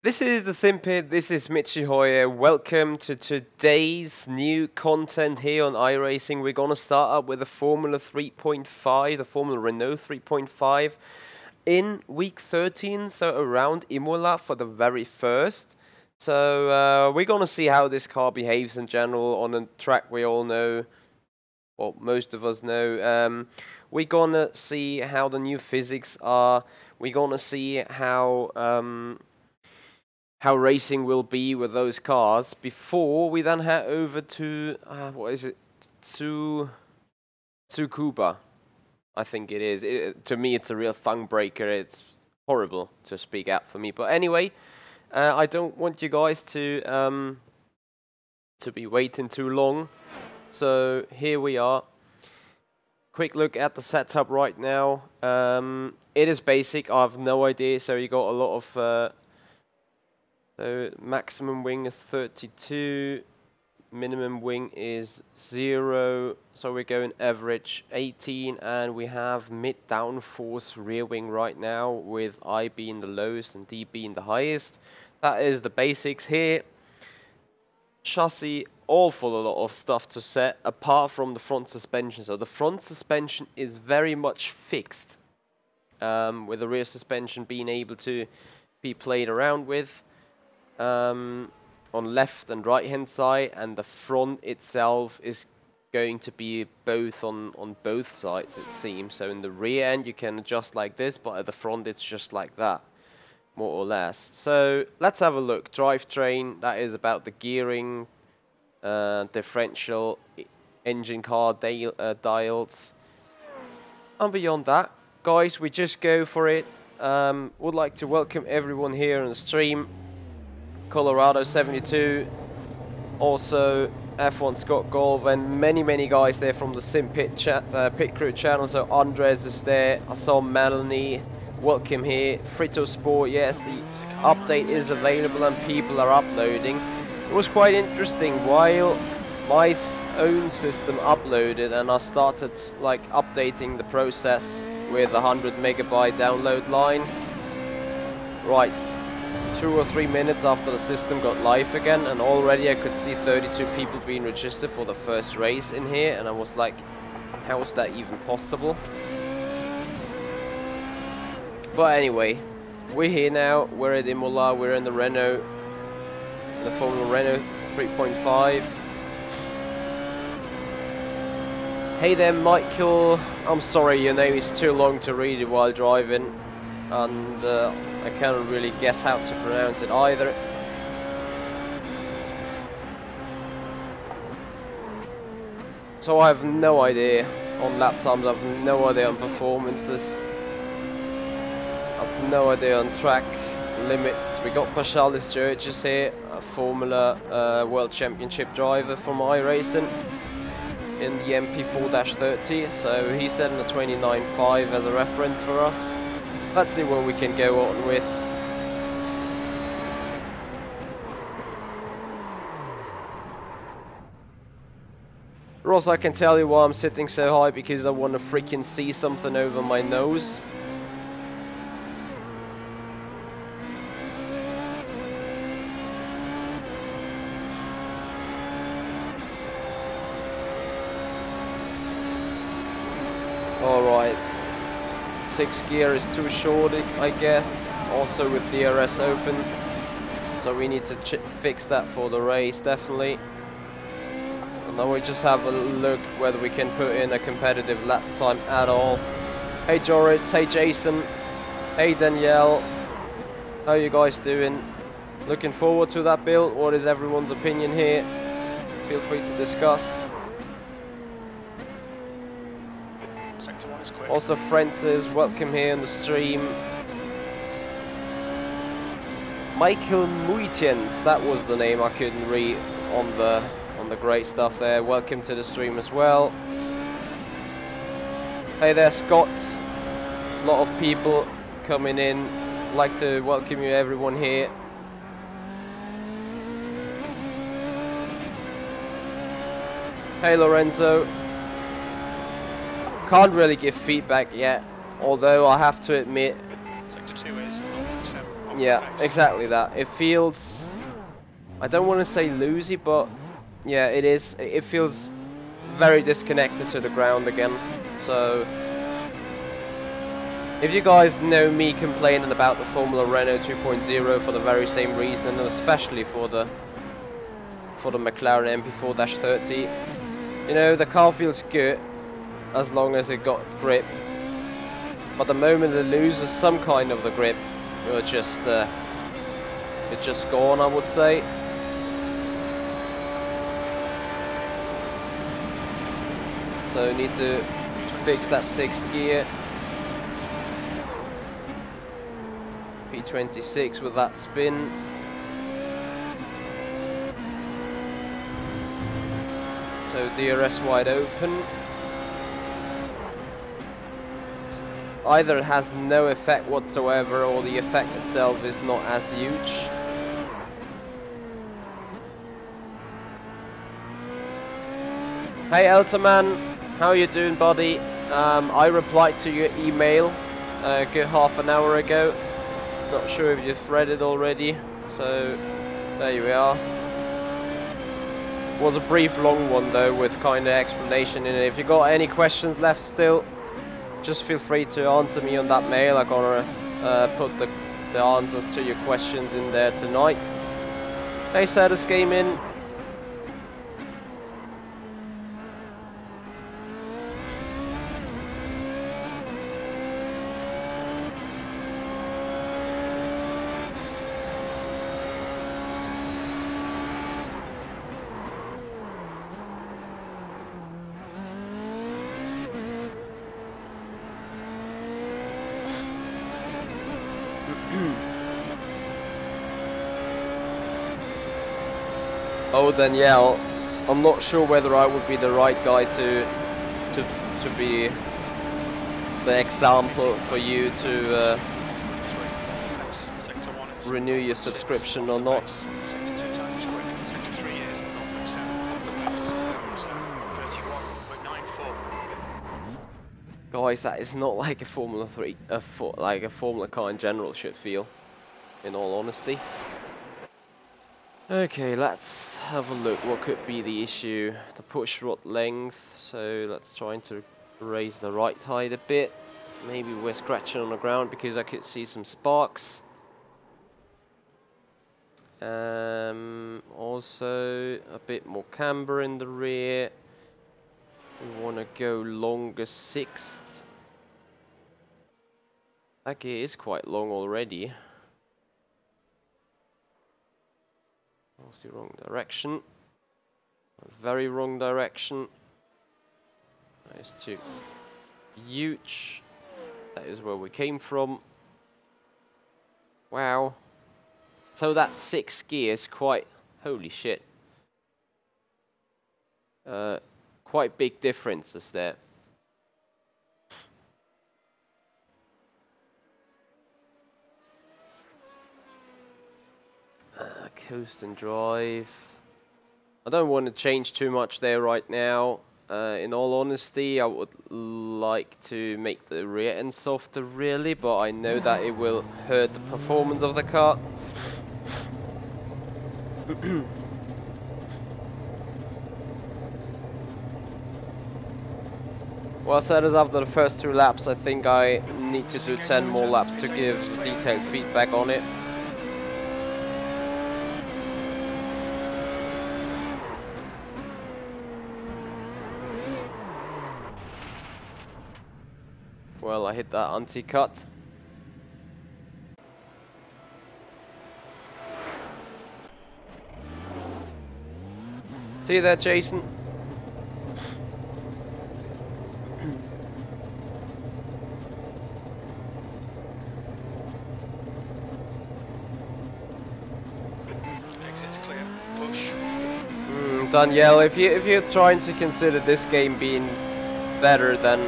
This is the Simpit, this is Michi Hoyer. Welcome to today's new content here on iRacing. We're gonna start up with the Formula 3.5, the Formula Renault 3.5 in week 13, so around Imola for the very first. So we're gonna see how this car behaves in general on a track we all know, well, most of us know. We're gonna see how the new physics are. We're gonna see how racing will be with those cars before we then head over to what is it, Tsukuba, I think it is. To me, it's a real tongue breaker. It's horrible to speak out for me, but anyway, I don't want you guys to be waiting too long. So here we are. Quick look at the setup right now. It is basic. I have no idea. So you got a lot of. So maximum wing is 32, minimum wing is 0, so we're going average 18, and we have mid downforce rear wing right now with I being the lowest and D being the highest. That is the basics here. Chassis, awful a lot of stuff to set apart from the front suspension. So the front suspension is very much fixed, with the rear suspension being able to be played around with. On left and right hand side, and the front itself is going to be both on both sides, it seems. So in the rear end you can adjust like this, but at the front it's just like that, more or less. So let's have a look. Drivetrain, that is about the gearing, differential, engine car dials, and beyond that, guys, we just go for it. Would like to welcome everyone here on the stream. Colorado 72, also F1 Scott Golf, and many guys there from the Sim Pit Crew channel. So Andres is there, I saw Melanie, welcome here. Frito Sport, yes, the update is available and people are uploading. It was quite interesting. While my own system uploaded and I started like updating the process with a 100 megabyte download line, right, 2 or 3 minutes after the system got live again, and already I could see 32 people being registered for the first race in here, and I was like, how is that even possible? But anyway, we're here now, we're at Imola, we're in the Renault, the Formula Renault 3.5. Hey there Michael, I'm sorry your name is too long to read it while driving, and I can't really guess how to pronounce it either. So I have no idea on lap times, I have no idea on performances, I have no idea on track limits. We got Paschalis Georges here, a Formula World Championship driver from iRacing in the MP4-30, so he's setting a 29.5 as a reference for us. Let's see what we can go on with. Ross, I can tell you why I'm sitting so high, because I want to freaking see something over my nose. Alright. 6th gear is too short, I guess, also with DRS open, so we need to fix that for the race, definitely. And then we just have a look whether we can put in a competitive lap time at all. Hey Joris, hey Jason, hey Danielle, how you guys doing? Looking forward to that build. What is everyone's opinion here? Feel free to discuss. Also Francis, welcome here on the stream. Michael Muitjens, that was the name I couldn't read on the great stuff there. Welcome to the stream as well. Hey there Scott. A lot of people coming in. I'd like to welcome you everyone here. Hey Lorenzo. Can't really give feedback yet, although I have to admit, Yeah, exactly that. It feels, I don't want to say loosey, but yeah, it is. It feels very disconnected to the ground again. So, if you guys know me complaining about the Formula Renault 2.0 for the very same reason, and especially for the McLaren MP4-30, you know, the car feels good as long as it got grip. But the moment it loses some kind of the grip, it's just gone, I would say. So need to fix that 6th gear. P26 with that spin. So DRS wide open. Either it has no effect whatsoever, or the effect itself is not as huge. Hey Elterman, how you doing, buddy? I replied to your email a good half an hour ago. Not sure if you've read it already, so there you are. Was a brief long one though, with kind of explanation in it. If you got any questions left still, just feel free to answer me on that mail. I'm gonna put the answers to your questions in there tonight. Hey Sadus Gaming. Oh Danielle, I'm not sure whether I would be the right guy to be the example for you to renew your subscription or not. Guys, that is not like a Formula 3, like a Formula car in general should feel, in all honesty. Okay, let's have a look. What could be the issue? The push rod length. So let's try to raise the right height a bit. Maybe we're scratching on the ground because I could see some sparks. Also a bit more camber in the rear. We want to go longer 6th. That gear is quite long already. That's the wrong direction. Very wrong direction. That is too huge. That is where we came from. Wow. So that 6th gear is quite, holy shit. Quite big differences there. Coast and drive. I don't want to change too much there right now. In all honesty, I would like to make the rear end softer really, but I know that it will hurt the performance of the car. Well, I said as after the first 2 laps, I think I need to do 10 more laps to give detailed feedback on it. Well, I hit that anti-cut. See you there, Jason. Exit's clear. Push. Danielle, if you're trying to consider this game being better than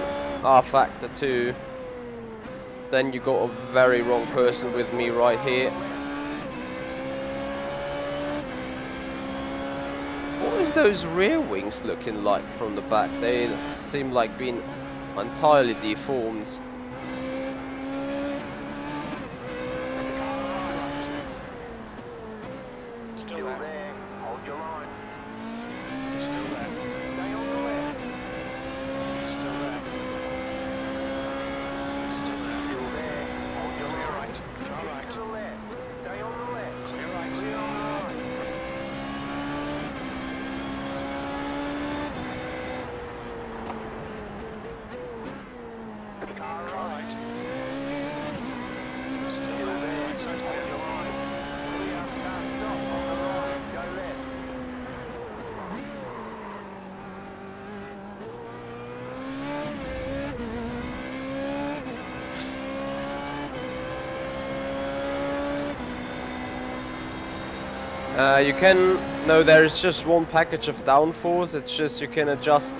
R-Factor 2, then you got a very wrong person with me right here. What is those rear wings looking like from the back? They seem like being entirely deformed. Clear right. Car right. Still there. Right side's clear. You can, no, there is just one package of downforce. It's just you can adjust.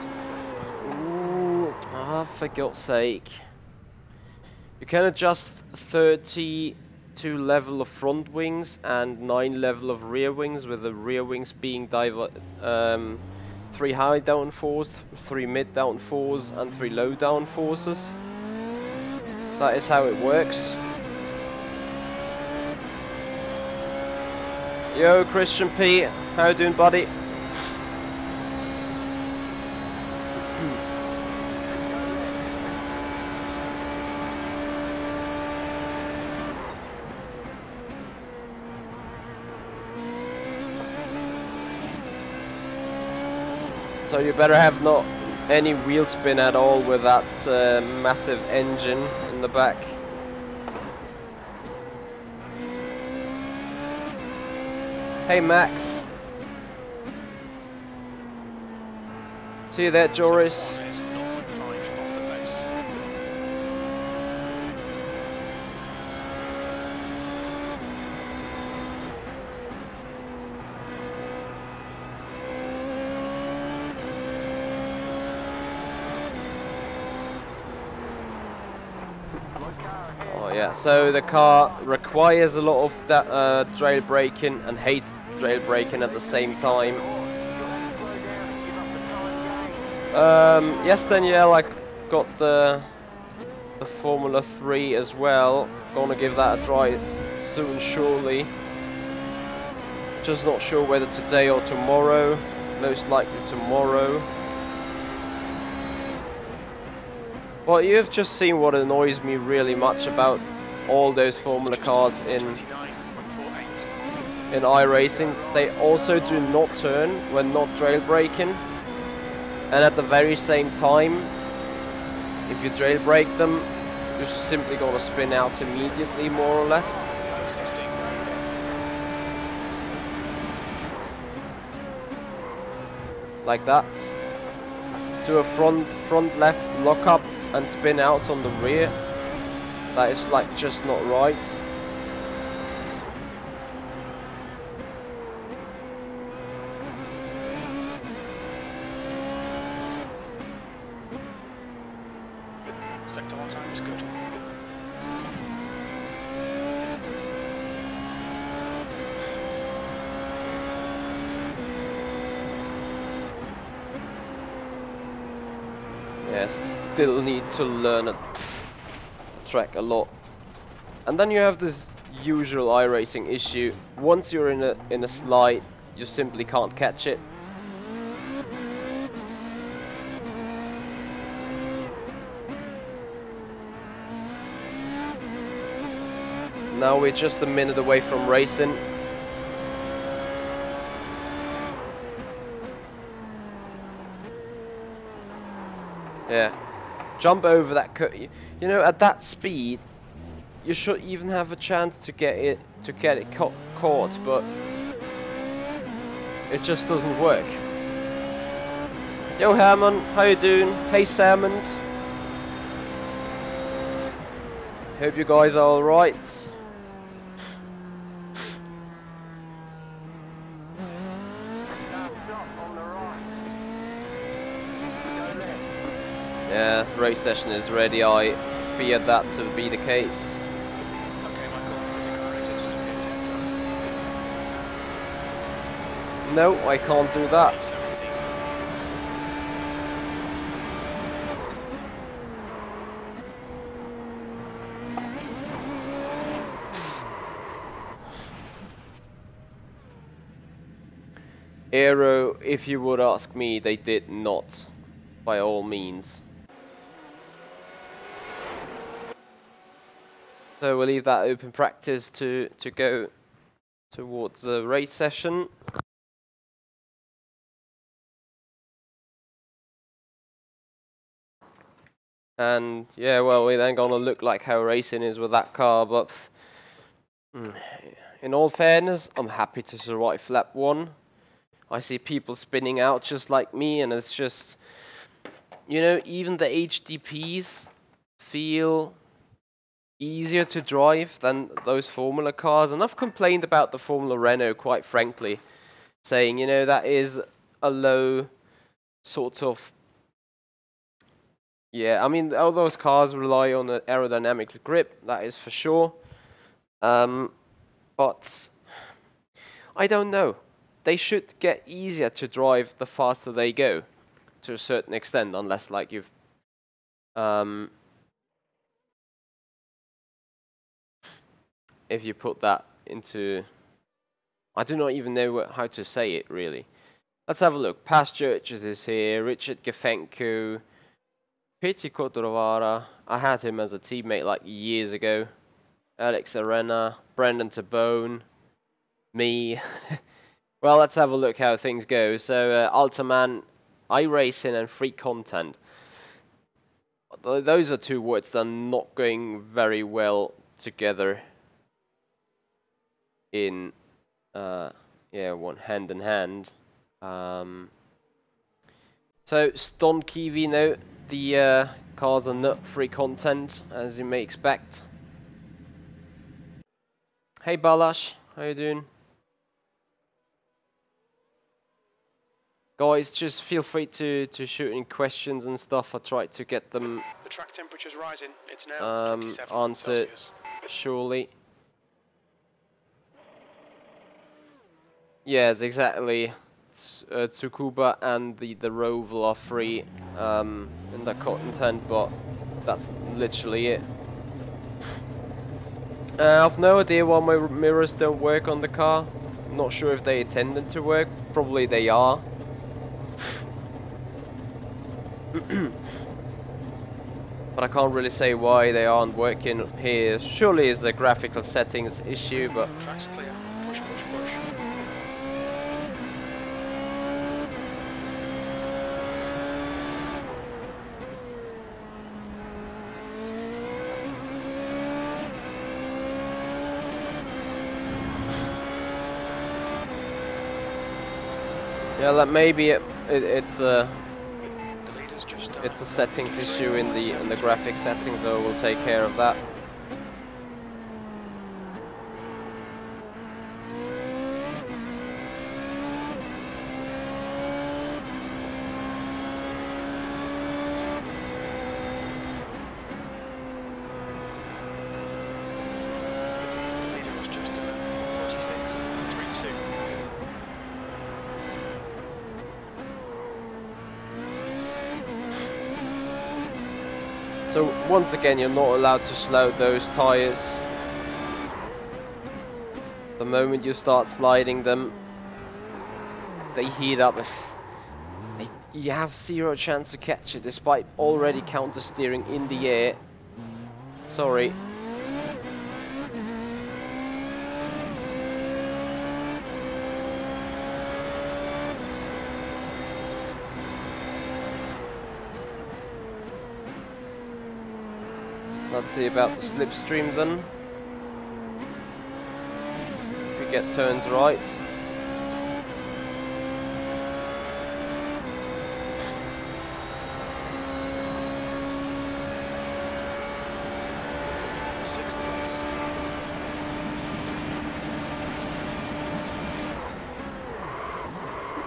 Ooh, for God's sake. You can adjust 32 level of front wings and 9 level of rear wings, with the rear wings being 3 high downforce, 3 mid downforce, and 3 low downforces. That is how it works. Yo, Christian P, how you doing, buddy? So you better have not any wheel spin at all with that massive engine in the back. Hey Max. See you there, Joris. Oh yeah, so the car requires a lot of that trail braking and hates trail braking at the same time. Yes, Danielle, I got the Formula 3 as well. Gonna give that a try soon, surely. Just not sure whether today or tomorrow. Most likely tomorrow. Well, you've just seen what annoys me really much about all those Formula cars in iRacing. They also do not turn when not trail braking, and at the very same time, if you trail brake them, you're simply gonna spin out immediately, more or less. Like that. Do a front left lock up and spin out on the rear. That is like just not right. Sector 1 time is good. Yes, still need to learn a track a lot. And then you have this usual iRacing issue. Once you're in a slide, you simply can't catch it. Now we're just a minute away from racing. Yeah, jump over that you know, at that speed, you should even have a chance to get it caught, but it just doesn't work. Yo Herman, how you doing? Hey Salmon. Hope you guys are all right. Yeah, race session is ready. I feared that to be the case. Okay, Michael, is your car rated to hit it? No, I can't do that. 17. Aero, if you would ask me, they did not, by all means. So we'll leave that open practice to go towards the race session. And yeah, well, we're then gonna look like how racing is with that car, but in all fairness, I'm happy to survive lap 1. I see people spinning out just like me, and it's just, you know, even the HDPs feel easier to drive than those Formula cars. And I've complained about the Formula Renault, quite frankly, saying, you know, that is a low sort of... Yeah, I mean, all those cars rely on an aerodynamic grip, that is for sure. But I don't know. They should get easier to drive the faster they go, to a certain extent, unless like you've if you put that into... I do not even know how to say it, really. Let's have a look. Past Churches is here, Richard Gefenko, Piti Kotorovara. I had him as a teammate like years ago. Alex Arena, Brendan Tabone, me. Well, let's have a look how things go. So, Ultraman, iRacing and free content. Those are two words that are not going very well together in, yeah, one hand in hand. So, Stone Kiwi now, the cars are not free content, as you may expect. Hey Balash, how you doing? Guys, just feel free to shoot in questions and stuff. I try to get them The track temperature's rising. It's now 27 answered Celsius. surely. Yes, exactly. Tsukuba and the Roval are free in the content, but that's literally it. I've no idea why my mirrors don't work on the car. I'm not sure if they intended to work. Probably they are. But I can't really say why they aren't working here. Surely it's a graphical settings issue, but... Track's clear. Push, push, push. Yeah, that maybe it's a... The leader's just It's a settings issue in the graphic settings, so we'll take care of that. The leader was just 46.32. So once again, you're not allowed to slow those tires. The moment you start sliding them, they heat up. You have zero chance to catch it, despite already counter steering in the air. Sorry. Let's see about the slipstream then. If we get turns right. Sixth place.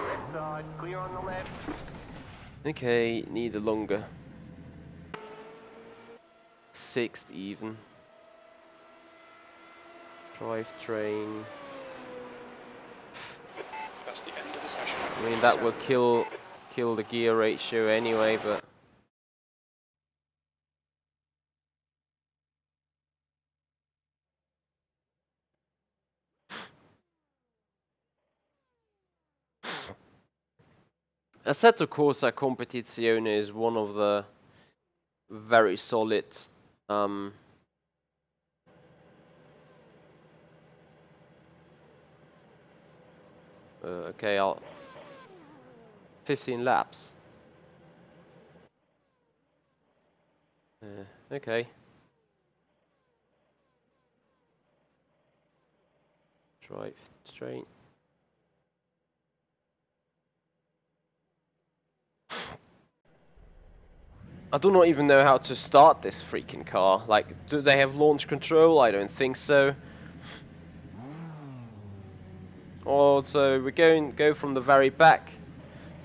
Left side, clear on the left. Okay, need a longer. Sixth even. Drivetrain. That's the end of the session. I mean that will kill the gear ratio anyway, but Assetto Corsa Competizione is one of the very solid Okay, I'll 15 laps. Okay. Drive straight. I do not even know how to start this freaking car. Like, do they have launch control? I don't think so. Also, we're go from the very back.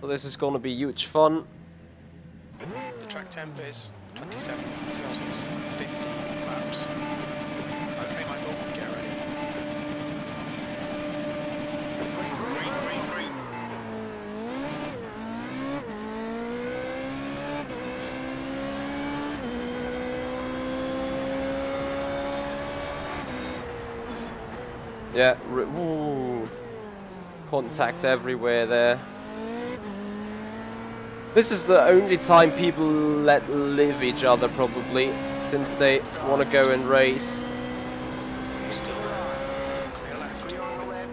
So this is gonna be huge fun. The track temp is 27 Celsius, 50 laps. Okay, Michael, get ready. Green, green, green. Yeah, ooh, contact everywhere there. This is the only time people let live each other probably, since they want to go and race. Still clear left. Clear on the left.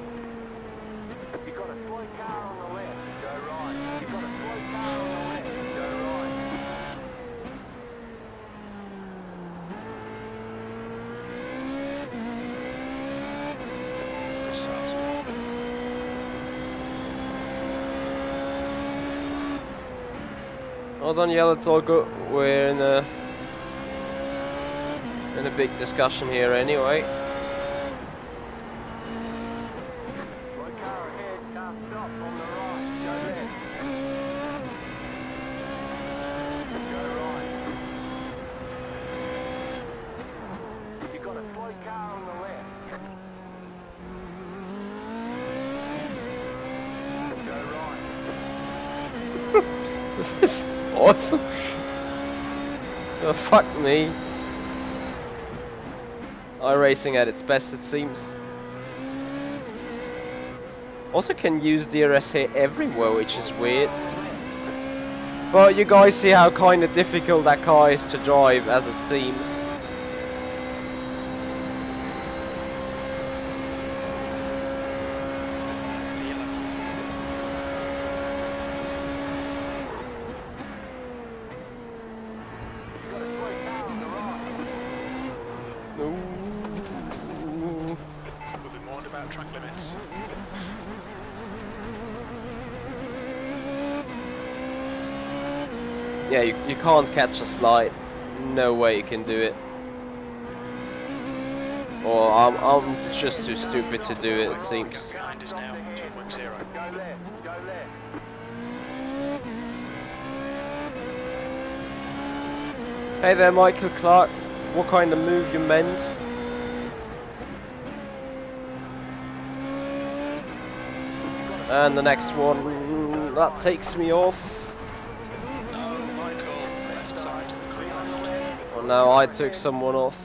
You've got a slow car on the left. Go right. You've got a slow car on the left. Go right. Good start. Hold on, yeah, let's all go. We're in a big discussion here anyway. Slow car ahead. Can't stop on the right. Go left. Go right. You've got a slow car on the left. Go right. This is awesome. Oh, fuck me. iRacing at its best, it seems. Also can use DRS here everywhere, which is weird. But you guys see how kind of difficult that car is to drive, as it seems. We'll be warned about track limits. Yeah, you can't catch a slide. No way you can do it. Or I'm just too stupid to do it, it seems. Behind us now, 2.0. Go left. Go left. Hey there, Michael Clark. What kind of move you meant? And the next one, that takes me off. No, Michael, left side, clear left. Oh no, I took someone off.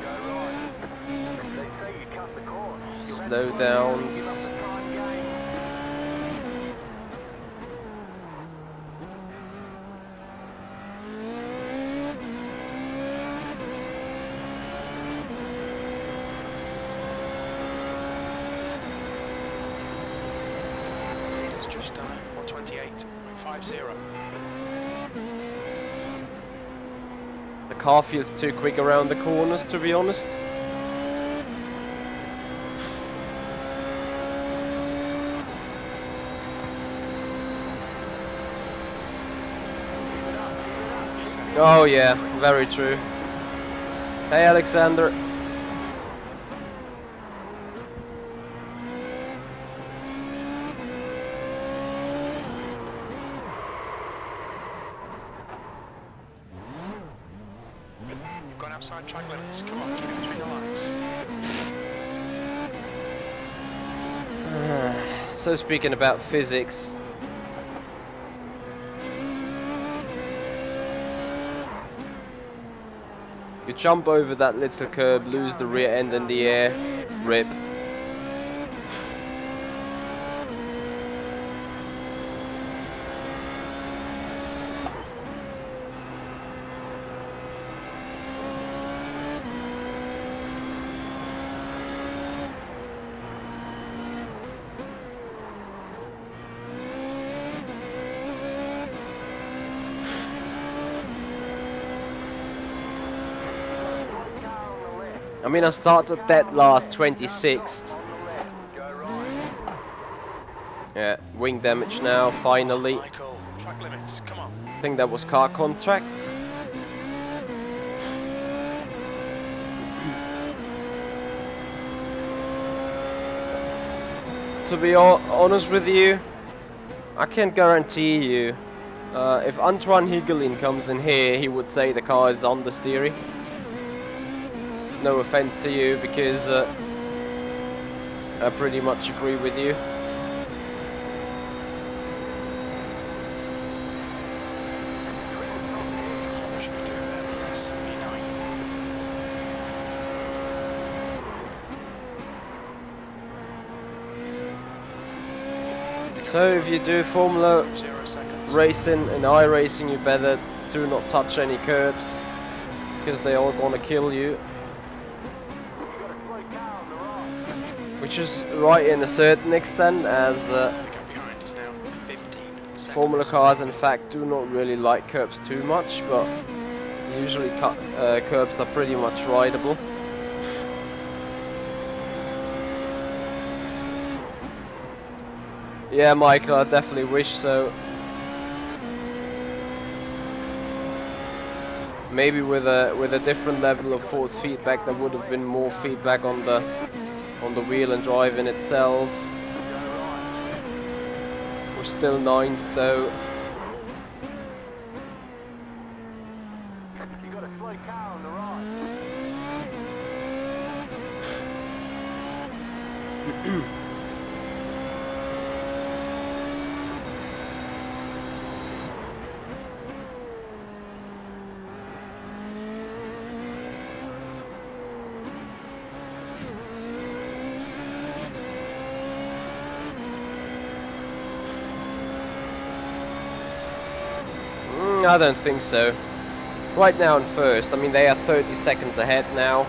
Go right. They say you cut the course. You'll have Slow to downs. give up the time game. Leader's just done it, 128.50. The car feels too quick around the corners, to be honest. Oh yeah, very true. Hey Alexander. You've gone outside track limits. Come on, keep it between the lines. So speaking about physics. You jump over that little curb, lose the rear end in the air, rip. I mean, I started dead last, 26th. On the left, go right. Yeah, wing damage now, finally. Michael, track limits, come on. I think that was car contract. To be honest with you, I can't guarantee you. If Antoine Higelin comes in here, he would say the car is understeery. No offense to you, because I pretty much agree with you. What should we do there? Yes, B9. So if you do Formula 0 seconds. Racing and iRacing, you better do not touch any curbs, because they all gonna kill you. You got a slow car on the right. Which is right in a certain extent, as The gap behind is now 15 seconds. Formula cars in fact do not really like curbs too much, but usually curbs are pretty much rideable. Yeah, Michael, I definitely wish so. Maybe with a different level of force feedback, there would have been more feedback on the wheel and drive in itself. We're still 9th though. You got a slow car on the right. I don't think so. Right now in first, I mean they are 30 seconds ahead now,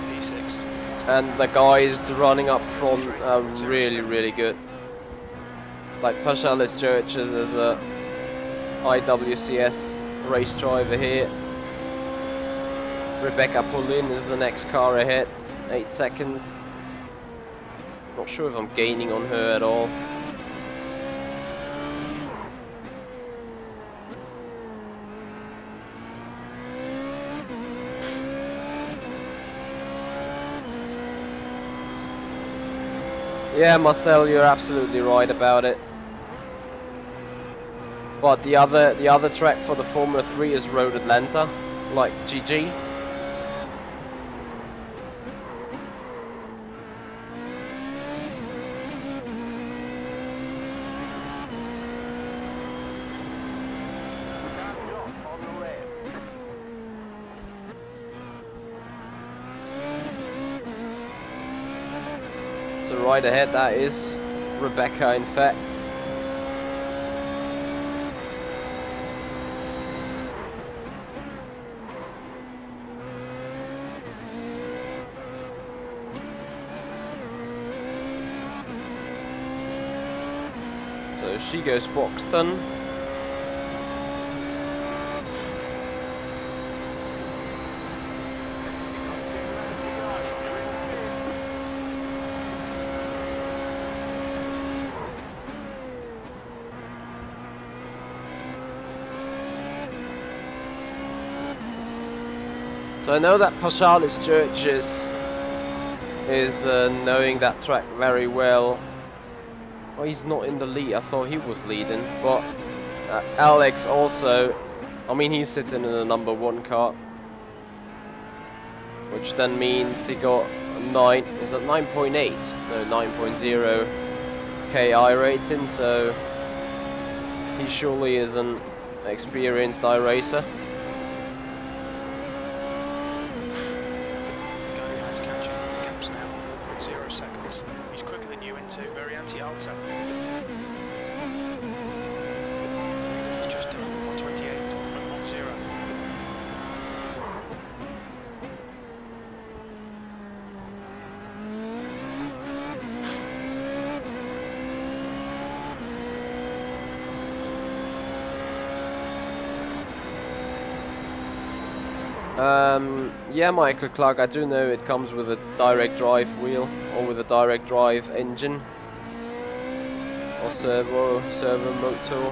P6. and the guys running up front are really good. Like Paschalis Churches is a IWCS race driver here. Rebecca Paulin is the next car ahead, 8 seconds. Not sure if I'm gaining on her at all. Yeah, Marcel, you're absolutely right about it. But the other track for the Formula 3 is Road Atlanta, like GG. On the left. So right ahead, that is Rebecca, in fact. So she goes Boxton. So I know that Paschalis Churches is knowing that track very well. Oh, he's not in the lead. I thought he was leading, but Alex also. I mean, he's sitting in the number 1 car, which then means he got 9. Is that 9.8? No, 9.0 KI rating. So he surely is an experienced iRacer. Guy's catching the gaps now. 0 seconds. He's quicker than you into very anti-alto. He's just done 128.10. Yeah, Michael Clark, I do know it comes with a direct drive wheel or with a direct drive engine or servo motor.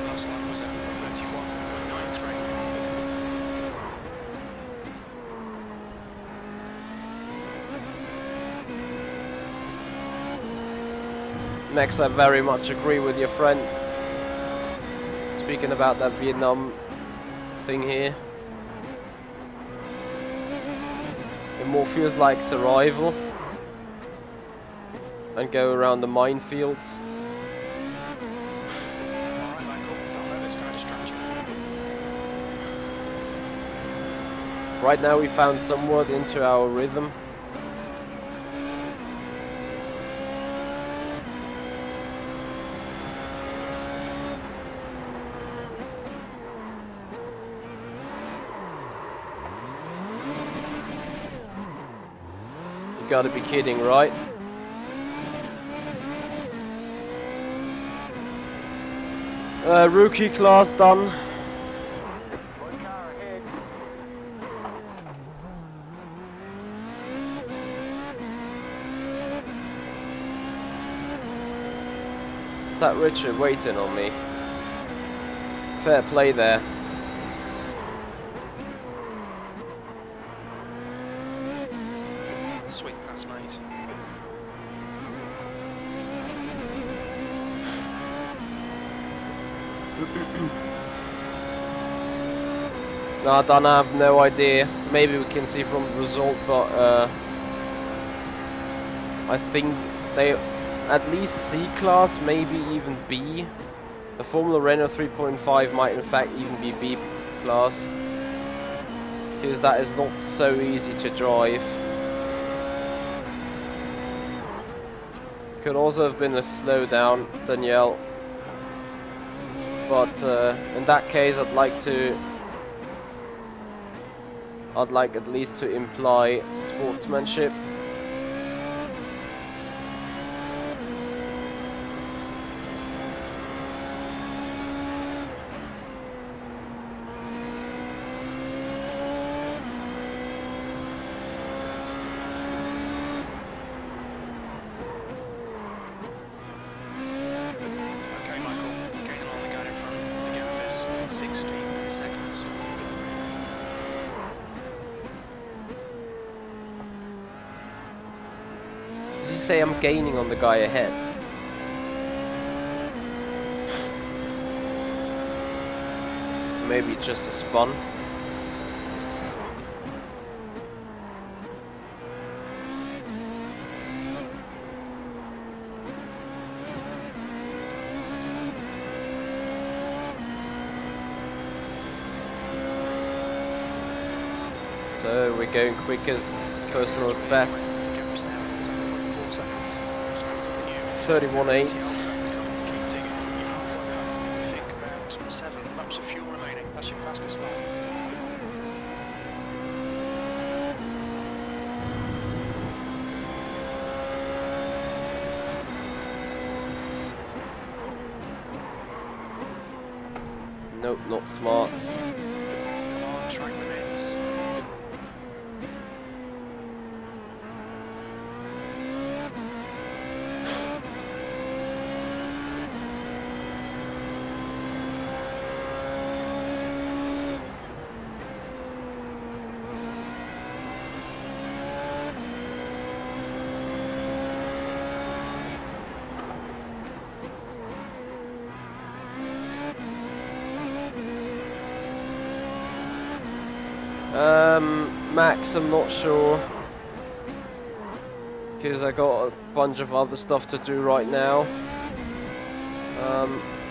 Last lap was at 31.93. Next, I very much agree with your friend. Speaking about that Vietnam thing here. It more feels like survival and go around the minefields. Alright, Michael, don't let this guy distract you. Right now we found somewhat into our rhythm. You gotta be kidding, right? Rookie class done. Slow car ahead. Is that Richard waiting on me? Fair play there. Sweet pass, mate. No, I don't have no idea. Maybe we can see from the result, but I think they at least C class, maybe even B. The Formula Renault 3.5 might in fact even be B class, because that is not so easy to drive. Could also have been a slowdown, Danielle. But in that case, I'd like at least to imply sportsmanship. Okay, Michael, gaining on the guy in front. Again, this 16 seconds. Did you say I'm gaining on the guy ahead? Maybe it's just a spun. So we're going quick as personal best. Gaps now is at 0.4 seconds. Space to the new. 31.8. Keep digging. You're halfway up. We think about 7 laps of fuel remaining. That's your fastest lap. Nope, not smart. Come on, track limits. Max, I'm not sure, because I got a bunch of other stuff to do right now.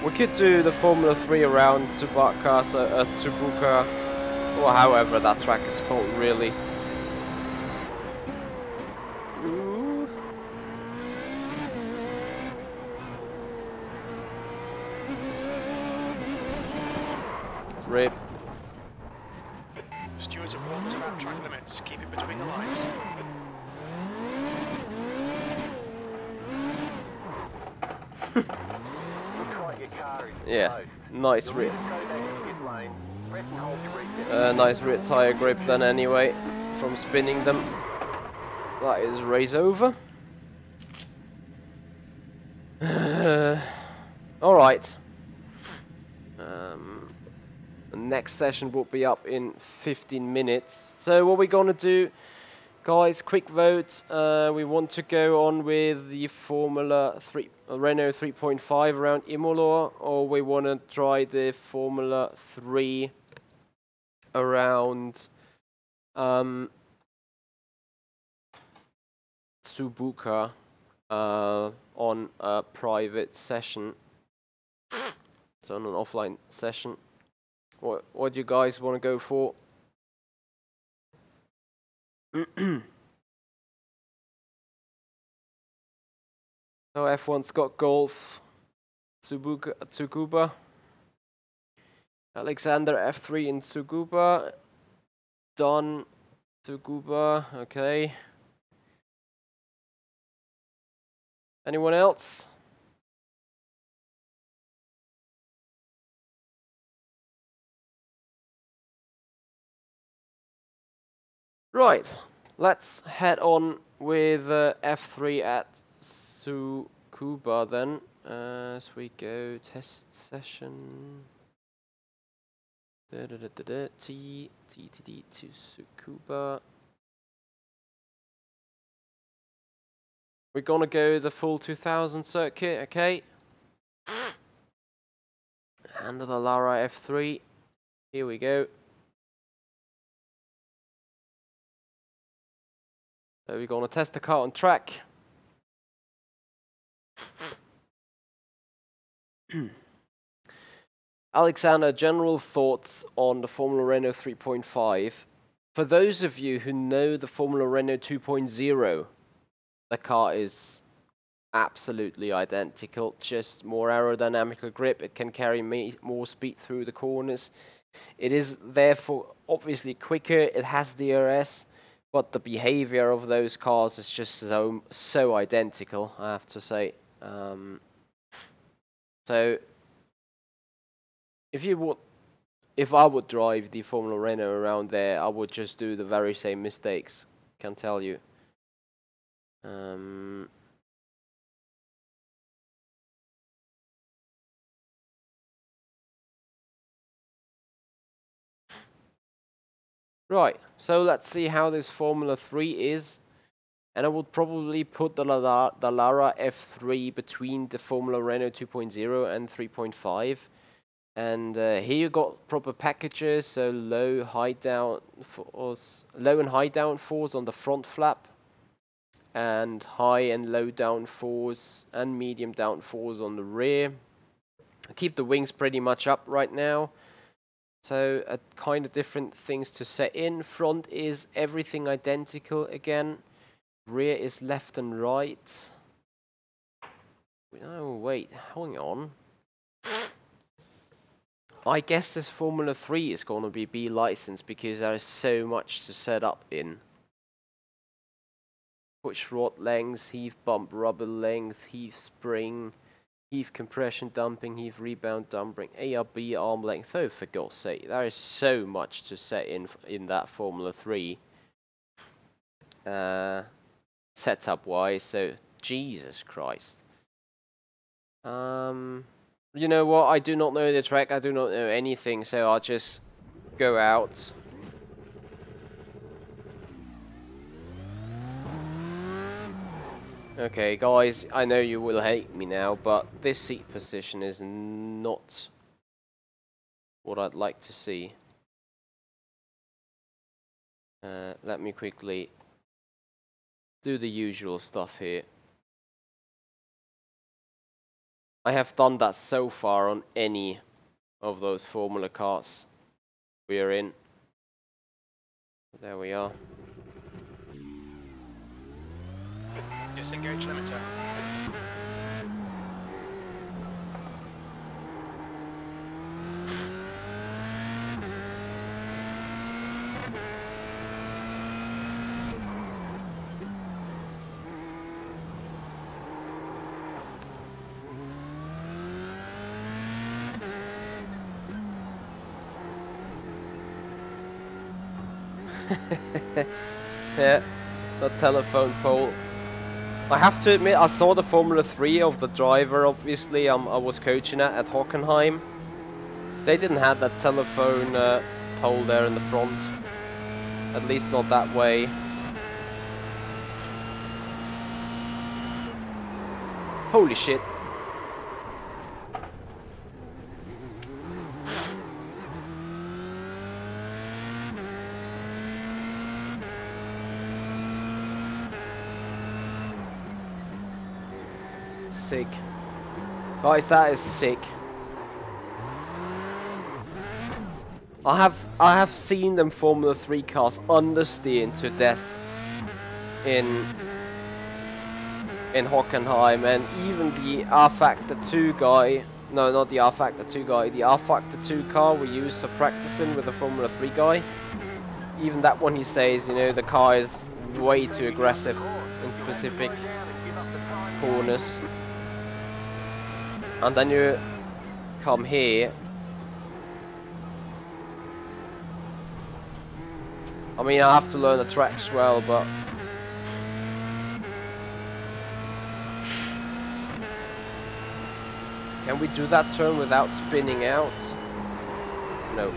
We could do the Formula 3 around Tsubuka, or however that track is called, really. Ooh. Rip. The stewards have warned us about track limits. Keep it between the lines. Yeah, coast. nice You'll rear, need to go back to pit lane. Press and hold to reset. nice rear tire grip then anyway, from spinning them. That is race over. All right. The next session will be up in 15 minutes. So what we're gonna do, guys, quick vote. We want to go on with the Formula 3, Renault 3.5 around Imola, or we want to try the Formula 3 around Tsubuka on a private session. So on an offline session. What do you guys want to go for? Oh, F1's got Golf, Tsukuba, Alexander F3 in Tsukuba, Don Tsukuba, okay. Anyone else? Right, let's head on with F3 at Tsukuba then. As we go, test session. T to Tsukuba. We're gonna go the full 2000 circuit, okay? And the Lara F3. Here we go. So we're gonna test the car on track. Alexander, general thoughts on the Formula Renault 3.5. For those of you who know the Formula Renault 2.0, the car is absolutely identical, just more aerodynamical grip. It can carry more speed through the corners. It is therefore obviously quicker. It has DRS, but the behavior of those cars is just so identical, I have to say. So if I would drive the Formula Renault around there, I would just do the very same mistakes. Can tell you. Right, so let's see how this Formula 3 is. And I would probably put the Lara F3 between the Formula Renault 2.0 and 3.5. And here you got proper packages, so low and high downforce on the front flap, and high and low downforce and medium downforce on the rear. I keep the wings pretty much up right now. So kind of different things to set in. Front is everything identical again. Rear is left and right. Oh wait, hang on. I guess this Formula 3 is going to be B licensed because there is so much to set up in. Push rod length, heave bump rubber length, heave spring, heave compression dumping, heave rebound dumping, ARB arm length. Oh, for God's sake, there is so much to set in that Formula 3. Setup wise, so Jesus Christ. You know what? I do not know the track. I do not know anything, so I'll just go out. Okay, guys, I know you will hate me now, but this seat position is not what I'd like to see. Let me quickly do the usual stuff here. I have done that so far on any of those Formula cars we are in. There we are. Disengage limiter. Yeah, the telephone pole. I have to admit, I saw the Formula 3 of the driver, obviously, I was coaching at Hockenheim. They didn't have that telephone pole there in the front. At least not that way. Holy shit. Sick. Guys, that is sick. I have seen them Formula 3 cars understeering to death in Hockenheim, and even the R Factor 2 guy, no, not the R Factor 2 guy, the R Factor 2 car we use for practicing with the Formula 3 guy, even that one, he says, you know, the car is way too aggressive in specific corners. And then you come here. I mean, I have to learn the tracks well, but can we do that turn without spinning out? No.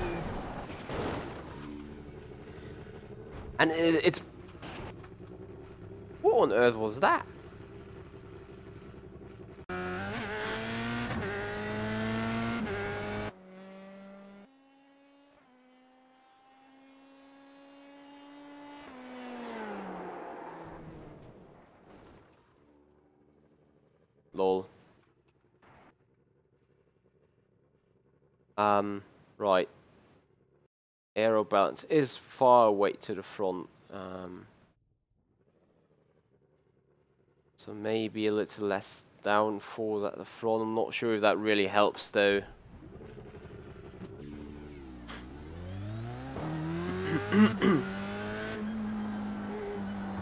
And it's... What on earth was that? Lol. Right. Aero balance is far away to the front. So maybe a little less downforce at the front. I'm not sure if that really helps though.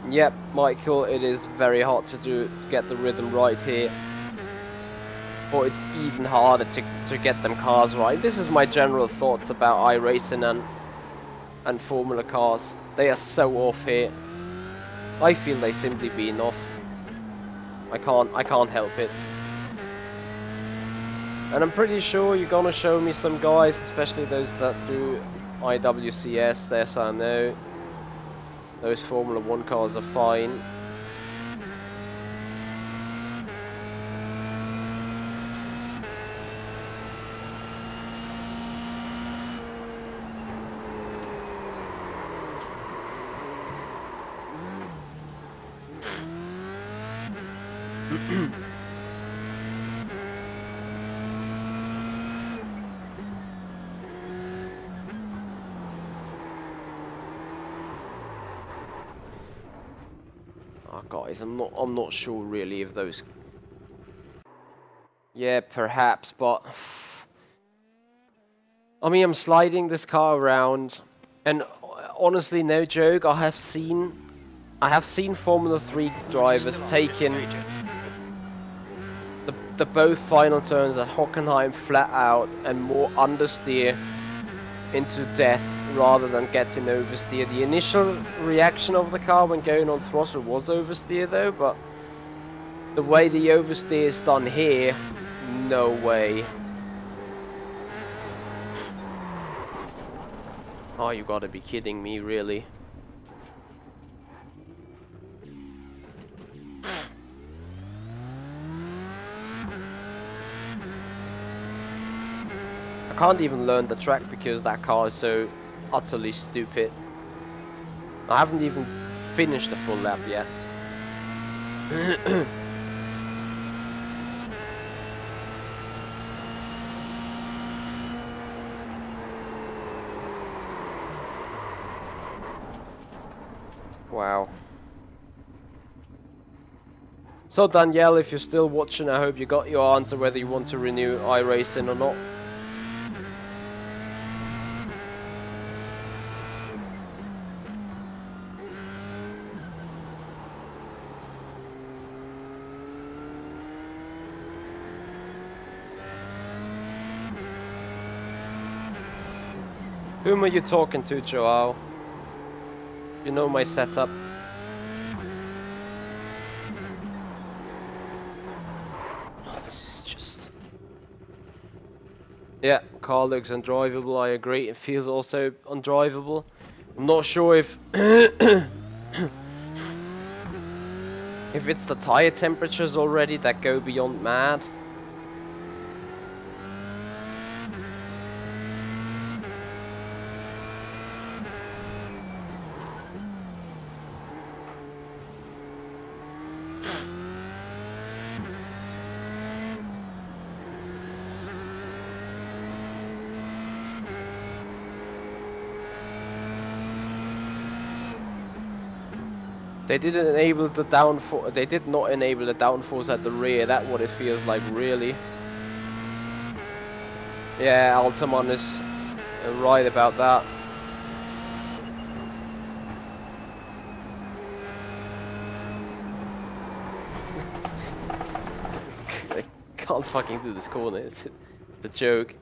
Yep, Michael, it is very hard to get the rhythm right here. But it's even harder to get them cars right. This is my general thoughts about iRacing and Formula cars. They are so off here. I feel they simply been off. I can't help it. And I'm pretty sure you're gonna show me some guys, especially those that do IWCS, yes I know. Those Formula 1 cars are fine. Oh guys, I'm not sure really if those... Yeah, perhaps, but I mean, I'm sliding this car around, and honestly, no joke, I have seen Formula 3 drivers taking the both final turns at Hockenheim flat out and more understeer into death rather than getting oversteer. The initial reaction of the car when going on throttle was oversteer though, but the way the oversteer is done here, no way. Oh, you gotta be kidding me, really. I can't even learn the track because that car is so utterly stupid. I haven't even finished the full lap yet. Wow. So Danielle, if you're still watching, I hope you got your answer whether you want to renew iRacing or not. Whom are you talking to, Joao? You know my setup. Oh, this is just... Yeah, car looks undrivable, I agree. It feels also undrivable. I'm not sure if... if it's the tire temperatures already that go beyond mad. They didn't enable the downforce. They did not enable the downforce at the rear. That's what it feels like, really. Yeah, Altamont is right about that. I can't fucking do this corner. It's a joke.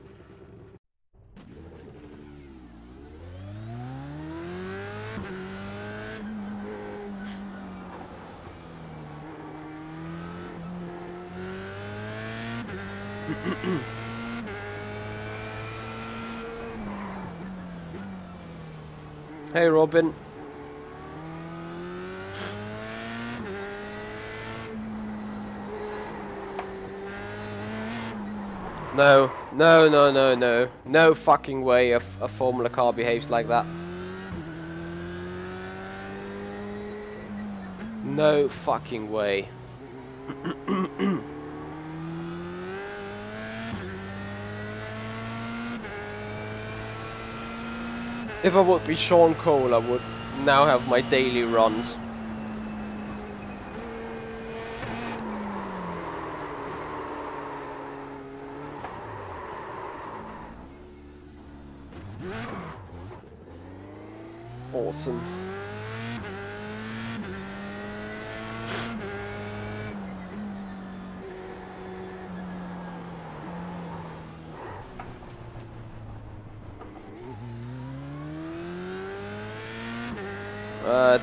Hey, Robin. No, no, no, no, no. No fucking way a Formula car behaves like that. No fucking way. If I would be Sean Cole, I would now have my daily runs. Awesome.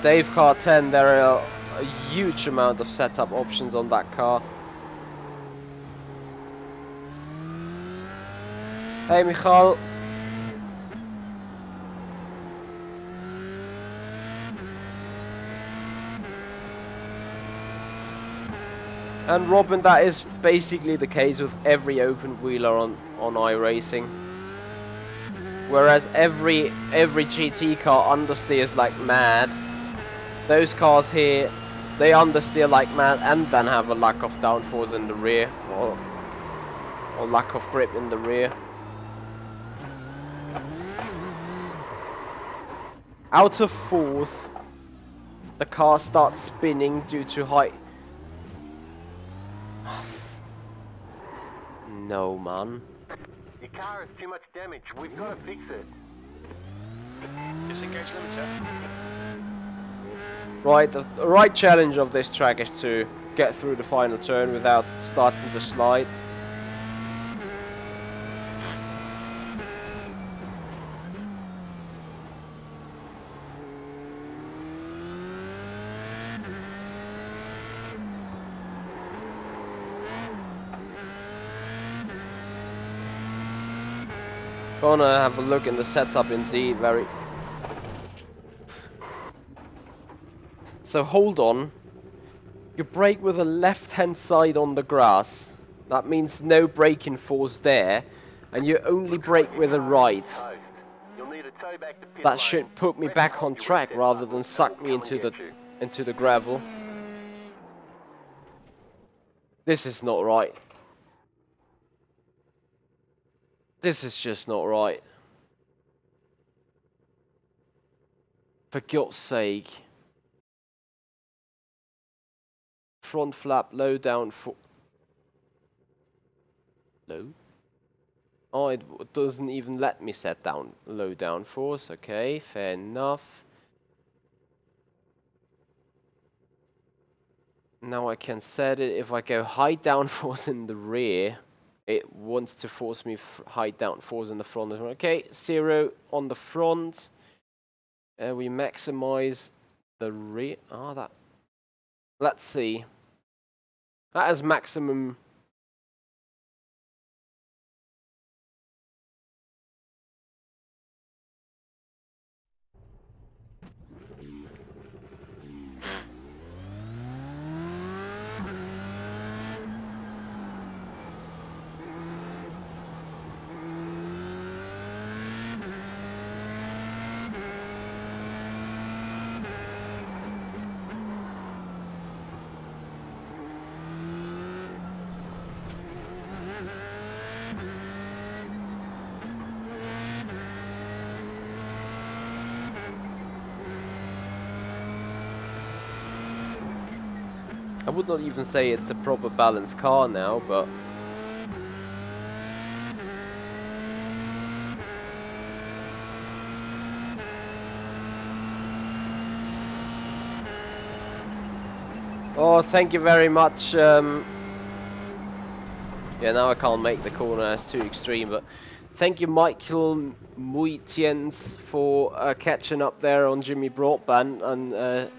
Dave Car 10, there are a huge amount of setup options on that car. Hey Michal. And Robin, that is basically the case with every open wheeler on iRacing. Whereas every GT car understeers like mad. Those cars here, they understeer like mad and then have a lack of downforce in the rear, or lack of grip in the rear. Out of fourth, the car starts spinning due to high... No, man. Your car has too much damage. We've got to fix it. Disengage limiter. Right, the right challenge of this track is to get through the final turn without starting to slide. Gonna have a look in the setup indeed, very... So hold on, you brake with the left hand side on the grass, that means no braking force there, and you only brake with the right. You'll need a tow back to pit That lane. should put me back on track rather than suck me into the gravel. This is not right. This is just not right. For God's sake. Front flap, low down for... Low? Oh, it doesn't even let me set down low downforce. Okay, fair enough. Now I can set it. If I go high downforce in the rear, it wants to force me high downforce in the front. Okay, 0 on the front. We maximize the rear. Ah, that. Let's see. That is maximum. I would not even say it's a proper balanced car now, but oh, thank you very much. Yeah, now I can't make the corner, it's too extreme, but thank you, Michael Muitiens, for catching up there on Jimmy Broadband and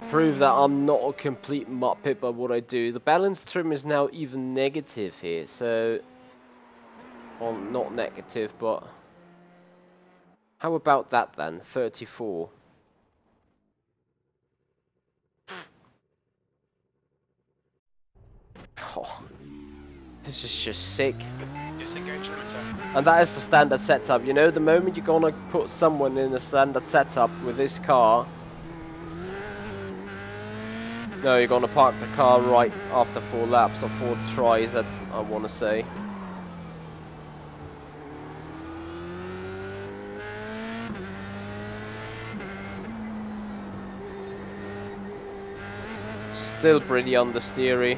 prove that I'm not a complete muppet by what I do. The balance trim is now even negative here, so... Well, not negative, but... How about that then? 34. Oh, this is just sick. Disengage limiter. And that is the standard setup. You know, the moment you're gonna put someone in a standard setup with this car... No, you're gonna park the car right after 4 laps, or 4 tries, I wanna say. Still pretty understeery.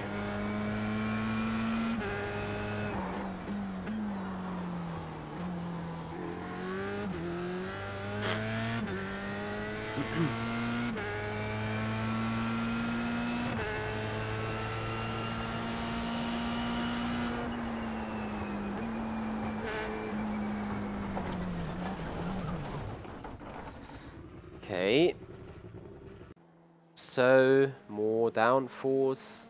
Okay. So, more downforce.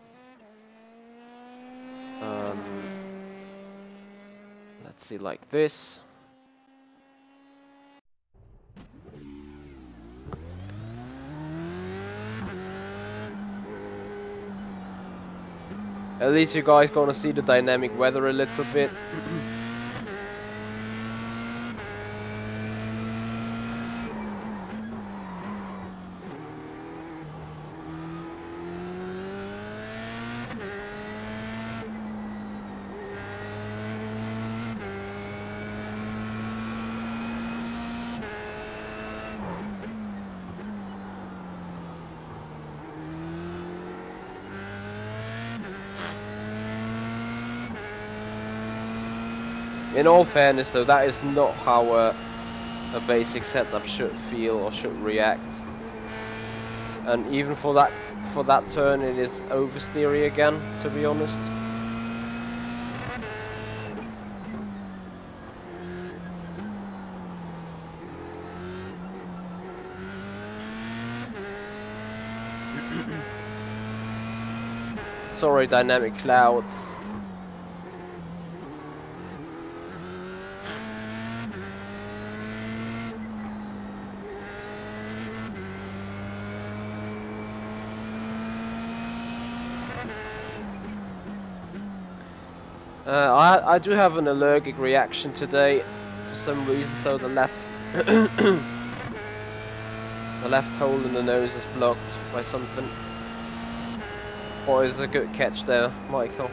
Let's see, like this. At least you guys gonna see the dynamic weather a little bit. In all fairness though, that is not how a basic setup should feel or should react. And even for that turn it is oversteery again, to be honest. Sorry, dynamic clouds. I do have an allergic reaction today for some reason, so the left the left hole in the nose is blocked by something. What is a good catch there, Michael?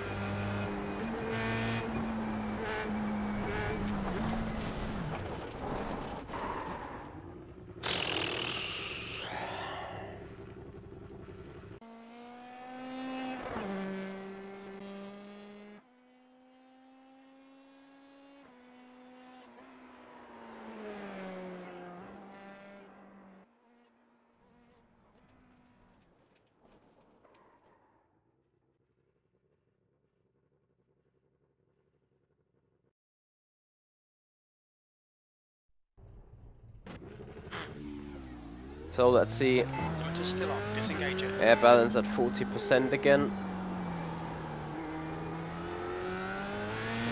So let's see. Limiter's still on. Disengage it. Air balance at 40% again.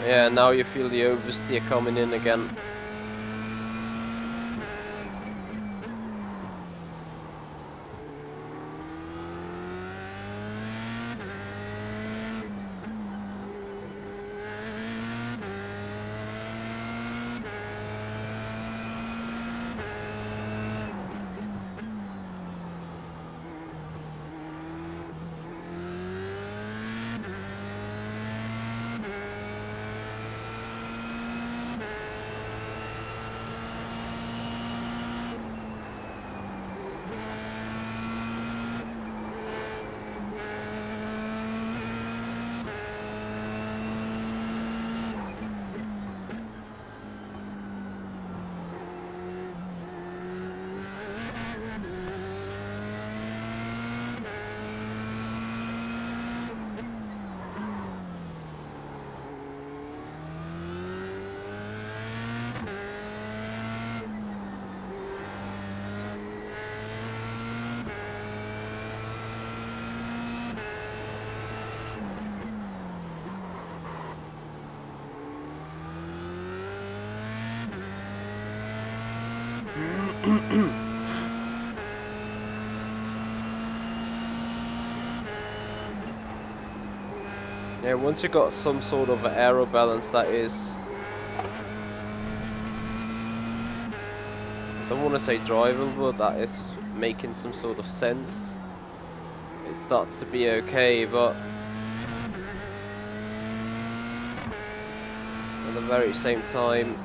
Yeah, now you feel the oversteer coming in again. Yeah, once you got some sort of aero balance that is, I don't want to say drivable, that is making some sort of sense, it starts to be okay, but at the very same time,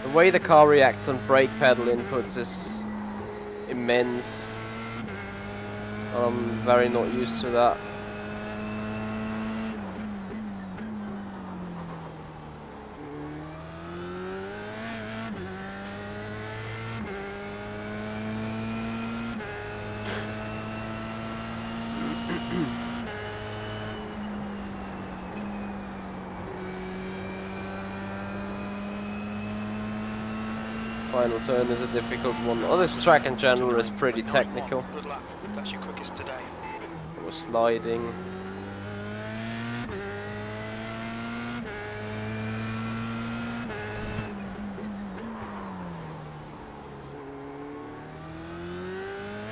the way the car reacts on brake pedal inputs is immense. I'm very not used to that. Final turn is a difficult one. Oh, this track in general is pretty technical. Good lap. That's your quickest today. We're sliding.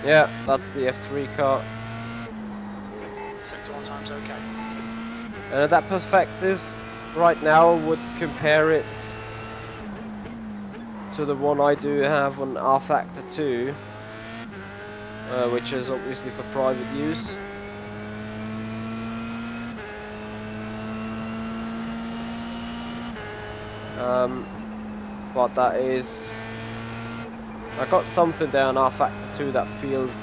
Yeah, that's the F3 car. Sector 1 time's okay. And at that perspective, right now I would compare it to the one I do have on R Factor 2, which is obviously for private use. But that is, I got something there on R Factor 2 that feels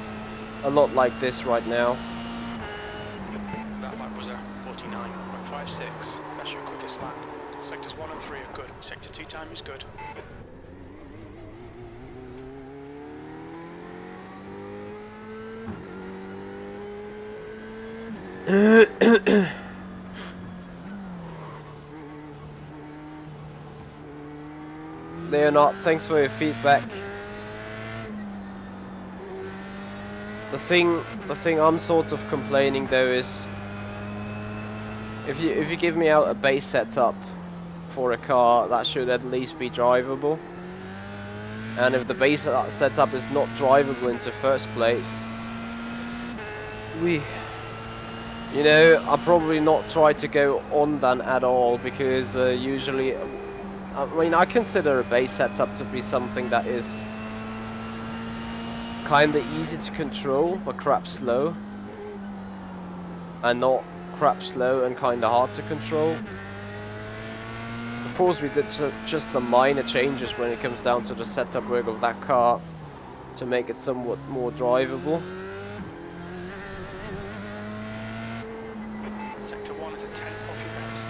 a lot like this right now. That lap was a 49.56. That's your quickest lap. Sectors 1 and 3 are good. Sector 2 time is good. Leonard, thanks for your feedback. The thing I'm sort of complaining though is if you give me out a base setup for a car, that should at least be drivable. And if the base setup is not drivable into first place, you know, I'll probably not try to go on then at all, because usually, I mean, I consider a base setup to be something that is kinda easy to control, but crap slow, and not crap slow and kinda hard to control. Of course, we did just some minor changes when it comes down to the setup work of that car to make it somewhat more drivable. Sector 1 is a 10 off your best.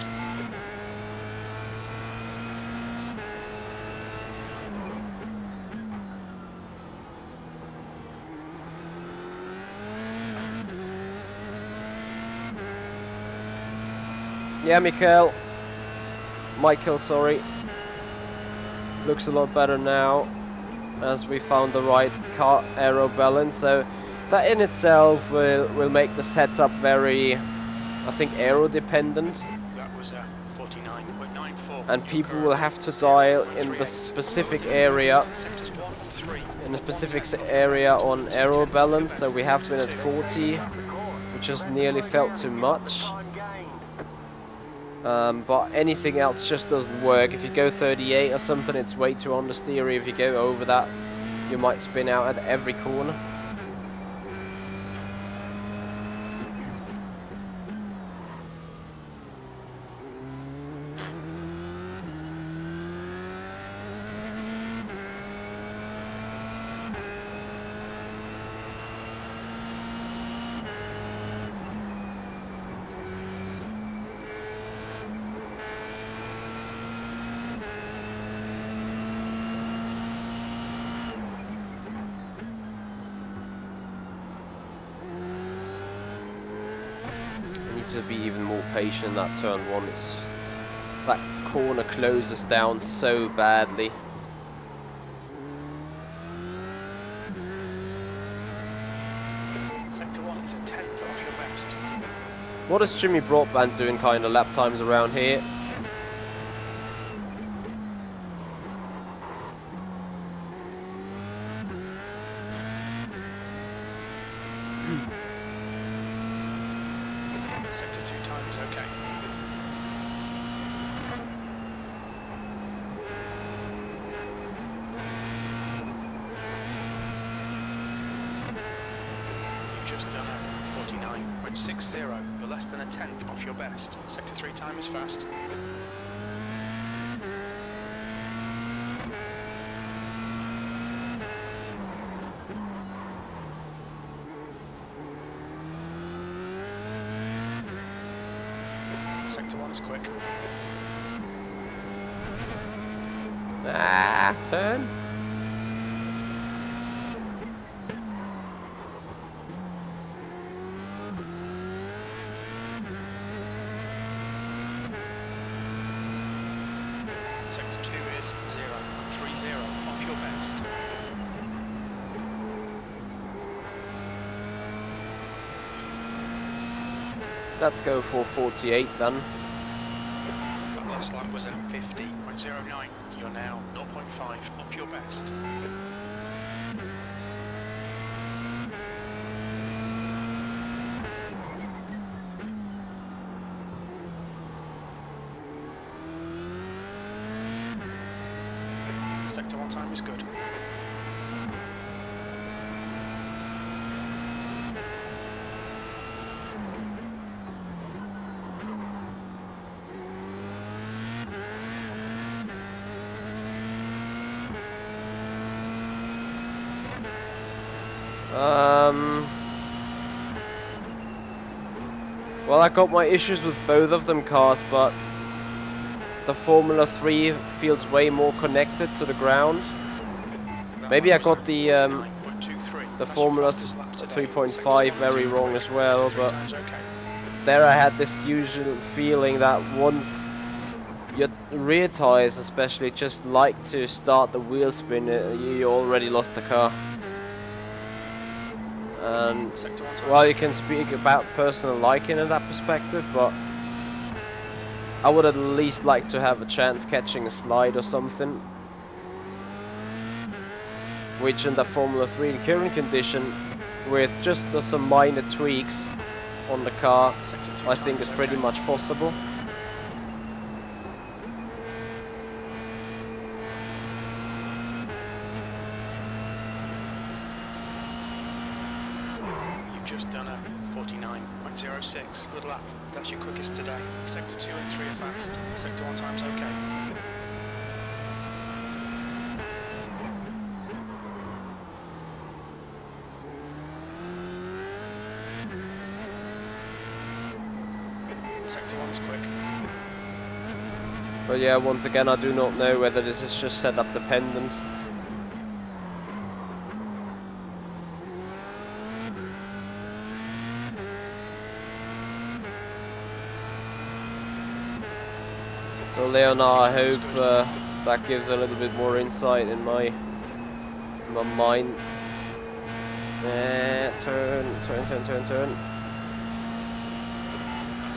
Yeah, Michael, sorry. looks a lot better now, as we found the right car aero balance. So that in itself will make the setup very, I think, aero dependent. That was 49.94. And people will have to dial in the specific area, in a specific area on aero balance. So we have been at 40, which has nearly felt too much. But anything else just doesn't work. If you go 38 or something, it's way too understeery. If you go over that, you might spin out at every corner. To be even more patient in that turn one. That corner closes down so badly. Sector 1, it's a 10th off your best. What is Jimmy Broadband doing kind of lap times around here? Sector 2 time is okay. You've just done a 49.60. You're less than a 10th off your best. Sector 3 time is fast. Sector 1 is quick. Ah, turn. Sector 2 is 0.30 off your best. Let's go for 48 then. That last lap was at 50.09. You're now 0.5 off your best. Sector 1 time is good. Well, I got my issues with both of them cars, but the Formula 3 feels way more connected to the ground. Maybe I got the Formula 3.5 very wrong as well, but there I had this usual feeling that once your rear tires especially just like to start the wheel spin, you already lost the car. And well, you can speak about personal liking in that perspective, but I would at least like to have a chance catching a slide or something, which in the Formula 3 in current condition, with just some minor tweaks on the car, I think is pretty much possible. Just done a 49.06. Good lap. That's your quickest today. Sector 2 and 3 are fast. Sector 1 time's okay. Sector 1's quick. But yeah, once again, I do not know whether this is just setup dependent. So Leonard, I hope That gives a little bit more insight in my mind. Turn.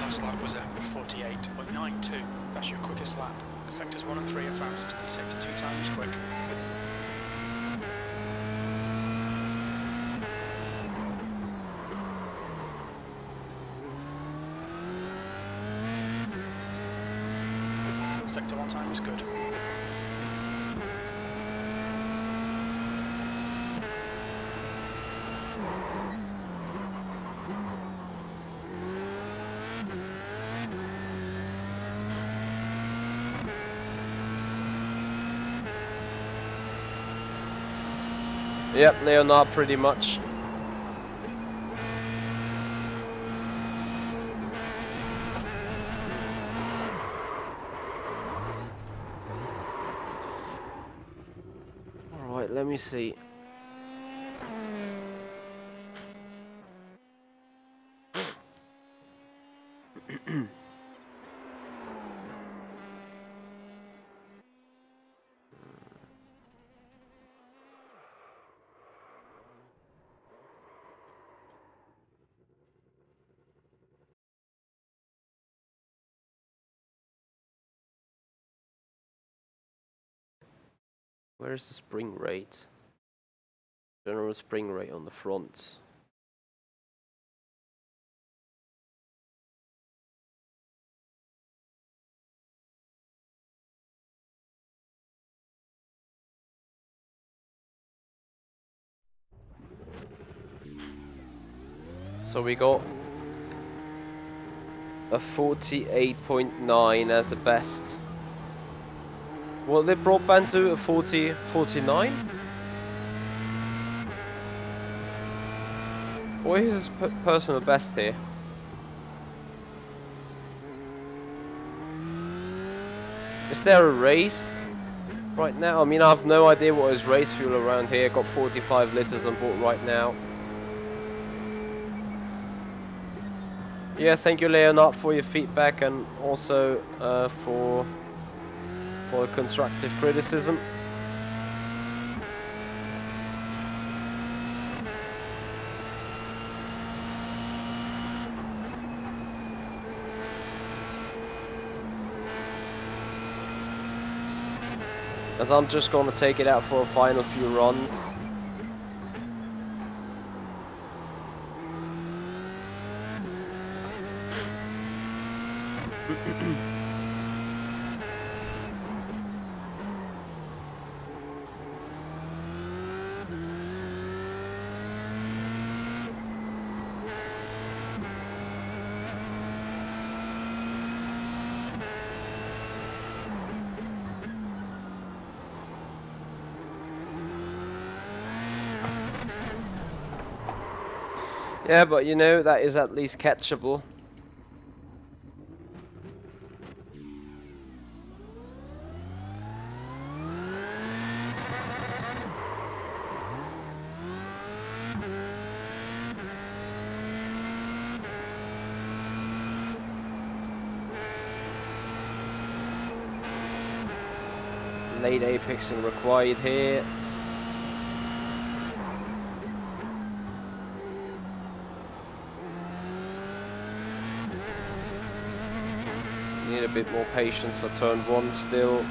Last lap was 48.92. That's your quickest lap. Sectors 1 and 3 are fast. Sector 2 time is quick. Sector 1 time is good. Yep, Leonard pretty much. Alright, let me see. Where's the spring rate? General spring rate on the front. So we got a 48.9 as the best. Well, they brought down to a 49? What is his personal best here? Is there a race right now? I mean, I have no idea what is race fuel around here. Got 45 liters on board right now. Yeah, thank you, Leonard, for your feedback and also for constructive criticism. As I'm just going to take it out for a final few runs. Yeah, but you know, that is at least catchable. Late apexing required here. Need a bit more patience for turn 1 still.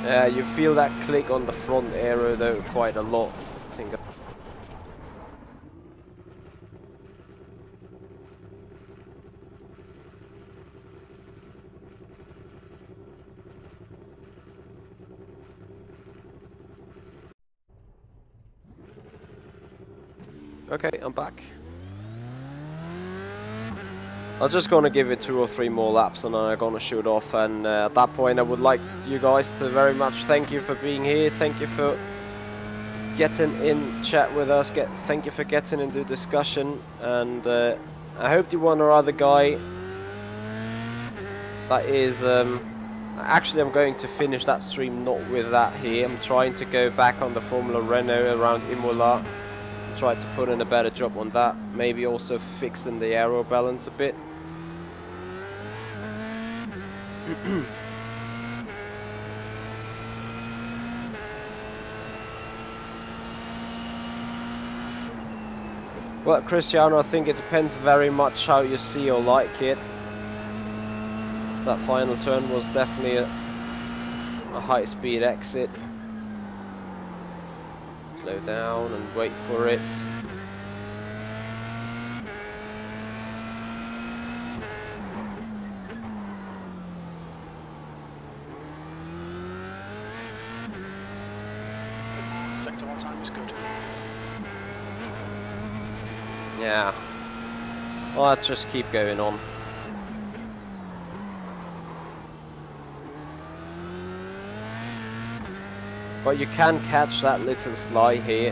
Yeah, you feel that click on the front aero though quite a lot, I think. Okay, I'm back. I'm just gonna give it 2 or 3 more laps and I'm gonna shoot off, and at that point I would like you guys to very much thank you for being here, thank you for getting in chat with us, thank you for getting into discussion, and I hope the one or other guy that is Actually, I'm going to finish that stream not with that here. I'm trying to go back on the Formula Renault around Imola. Try to put in a better job on that. Maybe also fixing the aero balance a bit. Well, Cristiano, I think it depends very much how you see or like it. That final turn was definitely a high-speed exit. Slow down and wait for it. Sector 1 time is good. Yeah. Well, let's just keep going on. But you can catch that little slide here.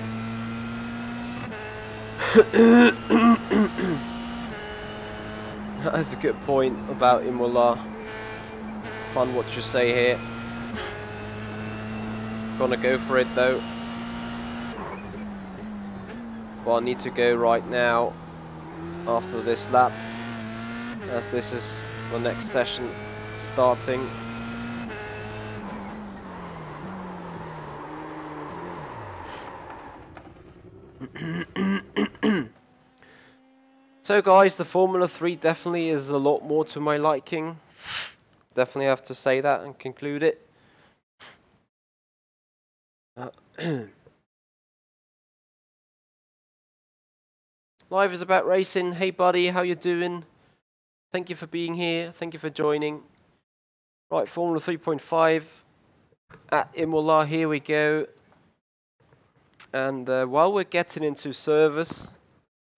That's a good point about Imola. Fun what you say here. Gonna go for it though. Well, I need to go right now after this lap, as this is the next session starting. So guys, the Formula 3 definitely is a lot more to my liking. Definitely have to say that and conclude it. Life is about racing. Hey buddy, how you doing? Thank you for being here. Thank you for joining. Right, Formula 3.5 at Imola. Here we go. And while we're getting into service,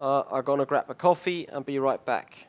I'm gonna grab a coffee and be right back.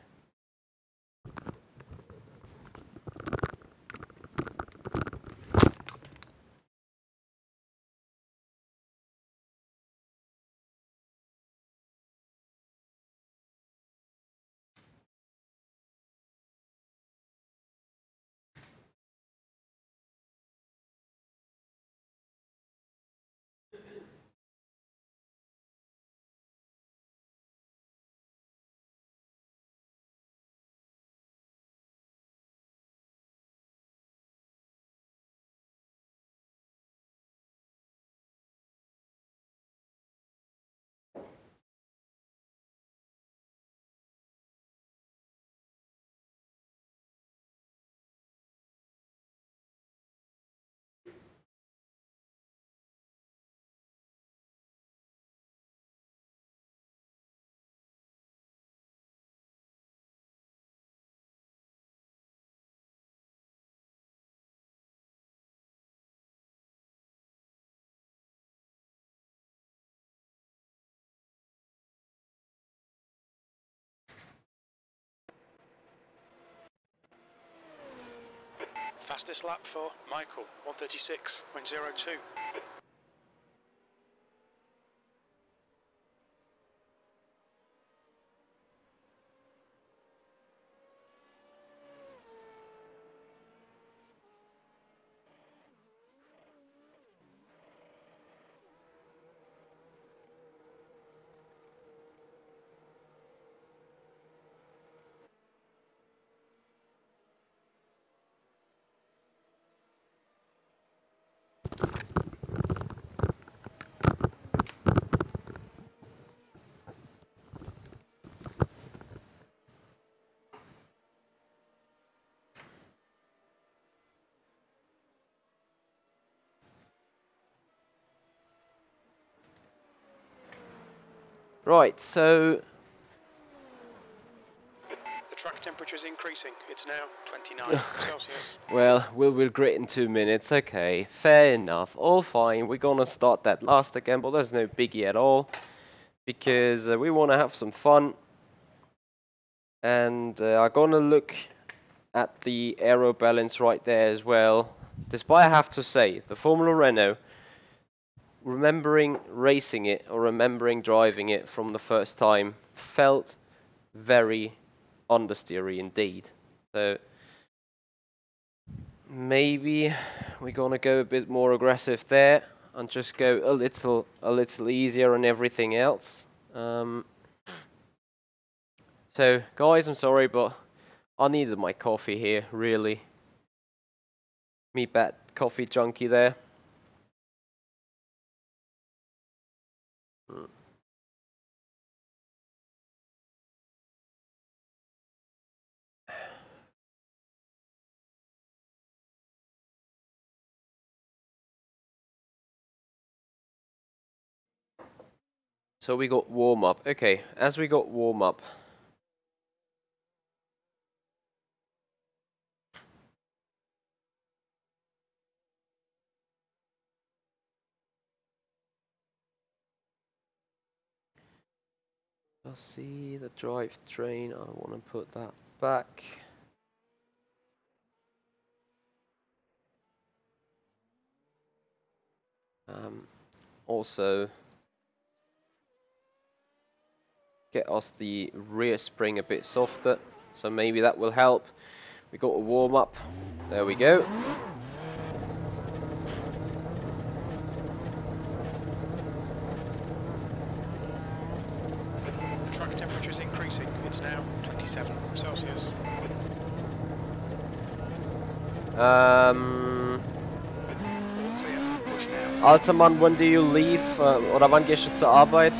Fastest lap for Michael, 1:36.02. Right, so The track temperature is increasing. It's now 29 Celsius. well, we'll grit in 2 minutes. Okay, fair enough. All fine. We're gonna start that last again, but there's no biggie at all because we want to have some fun. And I'm gonna look at the aero balance right there as well. Despite I have to say, the Formula Renault, remembering racing it or remembering driving it from the first time, felt very understeery indeed. So maybe we're gonna go a bit more aggressive there and just go a little easier on everything else. So guys, I'm sorry, but I needed my coffee here, really. Me bad coffee junkie there. Mm. So we got warm up. Okay, as we got warm up. I'll see the drivetrain. I want to put that back. Also, get us the rear spring a bit softer. So maybe that will help. We got a warm up. There we go. The track temperature is increasing. It's now 27 Celsius. Clear. Push now. Alter Mann, when do you leave? Oder wann gehst du zur Arbeit?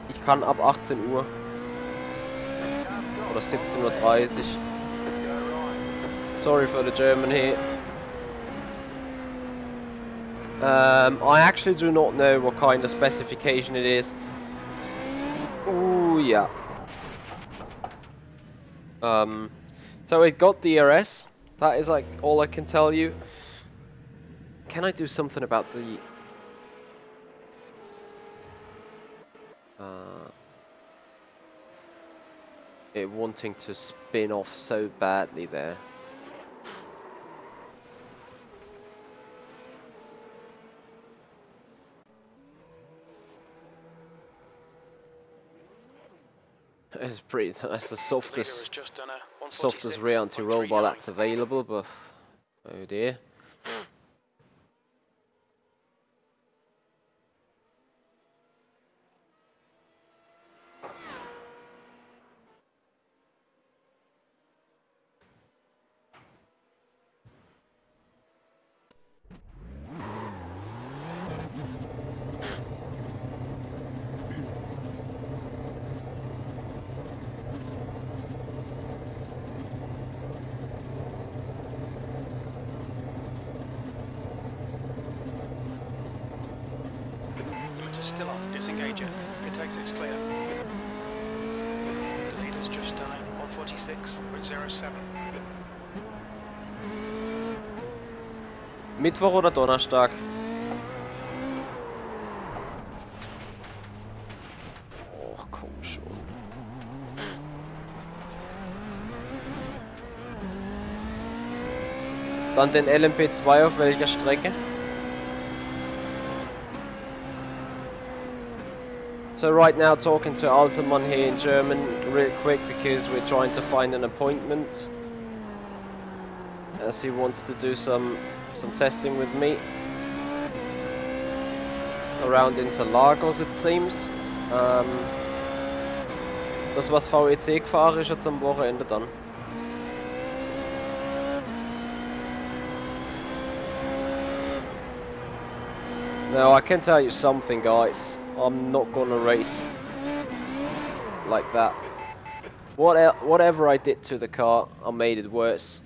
Ich kann ab 18 Uhr. Oder 17:30 Uhr. Go right. Sorry for the German here. I actually do not know what kind of specification it is. Ooh, yeah. So it got DRS. That is like all I can tell you. Can I do something about the... it wanting to spin off so badly there. It's pretty, that's the Leader has softest just done a softest rear anti-roll bar 146.39. that's available, but oh dear. Limiter still on. Disengage it. Pit exit's clear. The leader's just done a 146.07. Mittwoch oder Donnerstag? Oh, komm schon. Dann den LMP2 auf welcher Strecke? So right now talking to Altermann here in German real quick because we're trying to find an appointment as he wants to do some testing with me around Interlagos it seems. Das was VEC gefahren ist jetzt am Wochenende dann. Now I can tell you something guys, I'm not gonna race like that. Whatever I did to the car, I made it worse.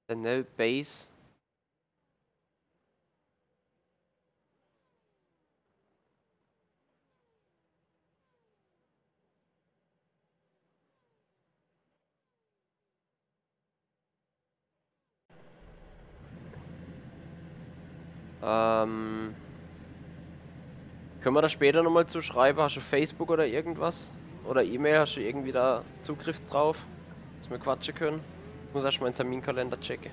The no base. Können wir da später nochmal zu schreiben? Hast du Facebook oder irgendwas? Oder E-Mail? Hast du irgendwie da Zugriff drauf? Dass wir quatschen können? Ich muss erst mal den Terminkalender checken.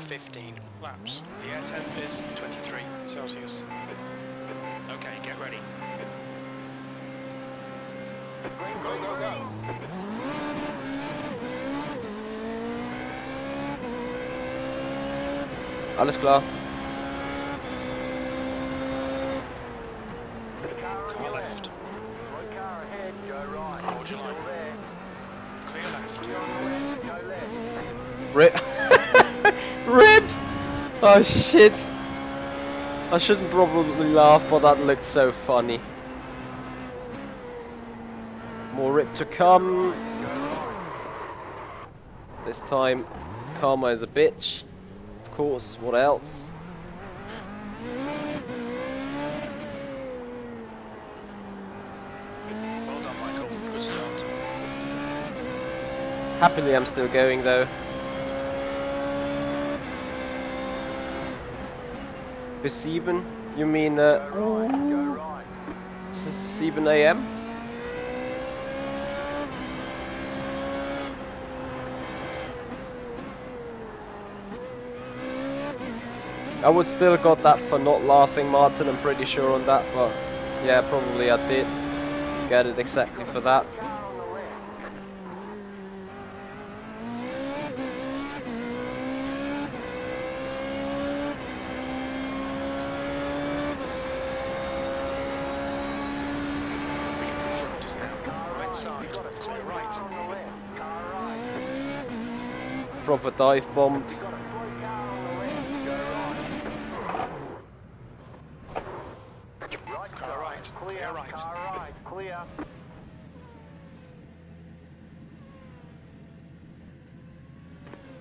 15 laps. The air temp is 23 Celsius. Okay, get ready. Go, go, go. Alles klar. Car left. One car ahead, go right. Hold your line. Still there. Clear left. Clear on the left, go left. Rip! Rip! Oh shit! I shouldn't probably laugh, but that looked so funny. More rip to come. This time, karma is a bitch. Of course, what else? Well done, Michael. Good start. Happily, I'm still going though. Bis 7? You mean Go right. 7 AM? I would still got that for not laughing, Martin, I'm pretty sure on that, but yeah, probably I did get it exactly for that. Car on the left. Front is now right side. Clear right. Car on the left. Car right. Proper dive bomb. Got a slow car on the left, go right. Right Car right. Clear, Clear right. car right, clear.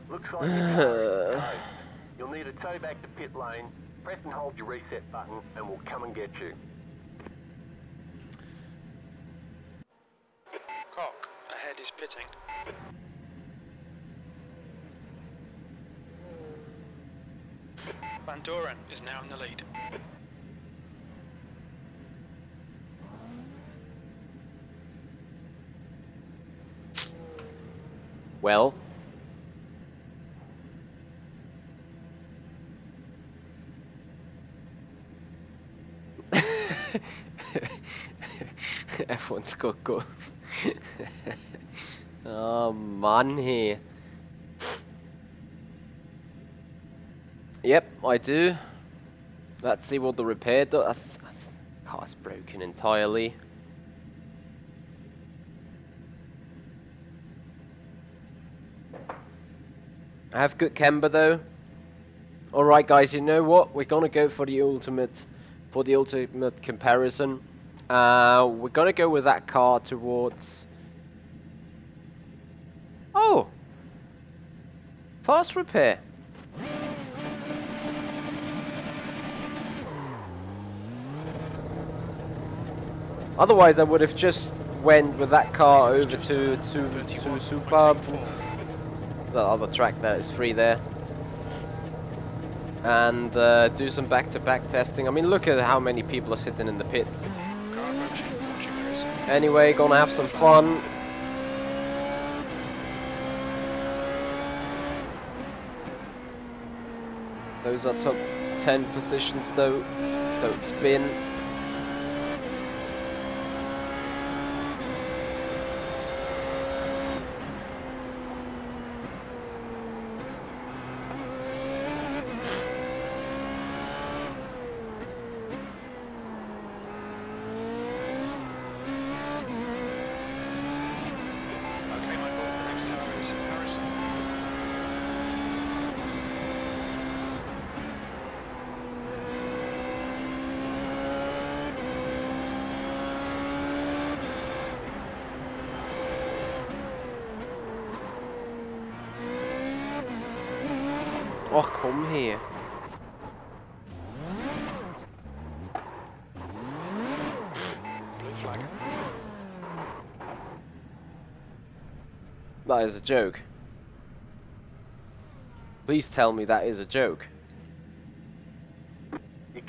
Looks like your car is towed. You'll need a tow back to pit lane. Press and hold your reset button and we'll come and get you. Cock. Ahead is pitting. Van Doren is now in the lead. Well. F1's got go. Oh Mann hier. Yep, I do. Let's see what the repair does. Car's broken entirely. I have good camber though. Alright guys, you know what? We're gonna go for the ultimate comparison. We're gonna go with that car towards... Oh! Fast repair. Otherwise I would have just went with that car over to Tsukuba, the other track that is free there, and do some back-to-back testing. I mean, look at how many people are sitting in the pits. Car approaching. Watch your mirrors. Anyway, gonna have some fun. Those are top 10 positions though. Don't spin. Okay, Michael. The next car is Harrison. Och, kom her. Blue flag. That is a joke. Please tell me that is a joke.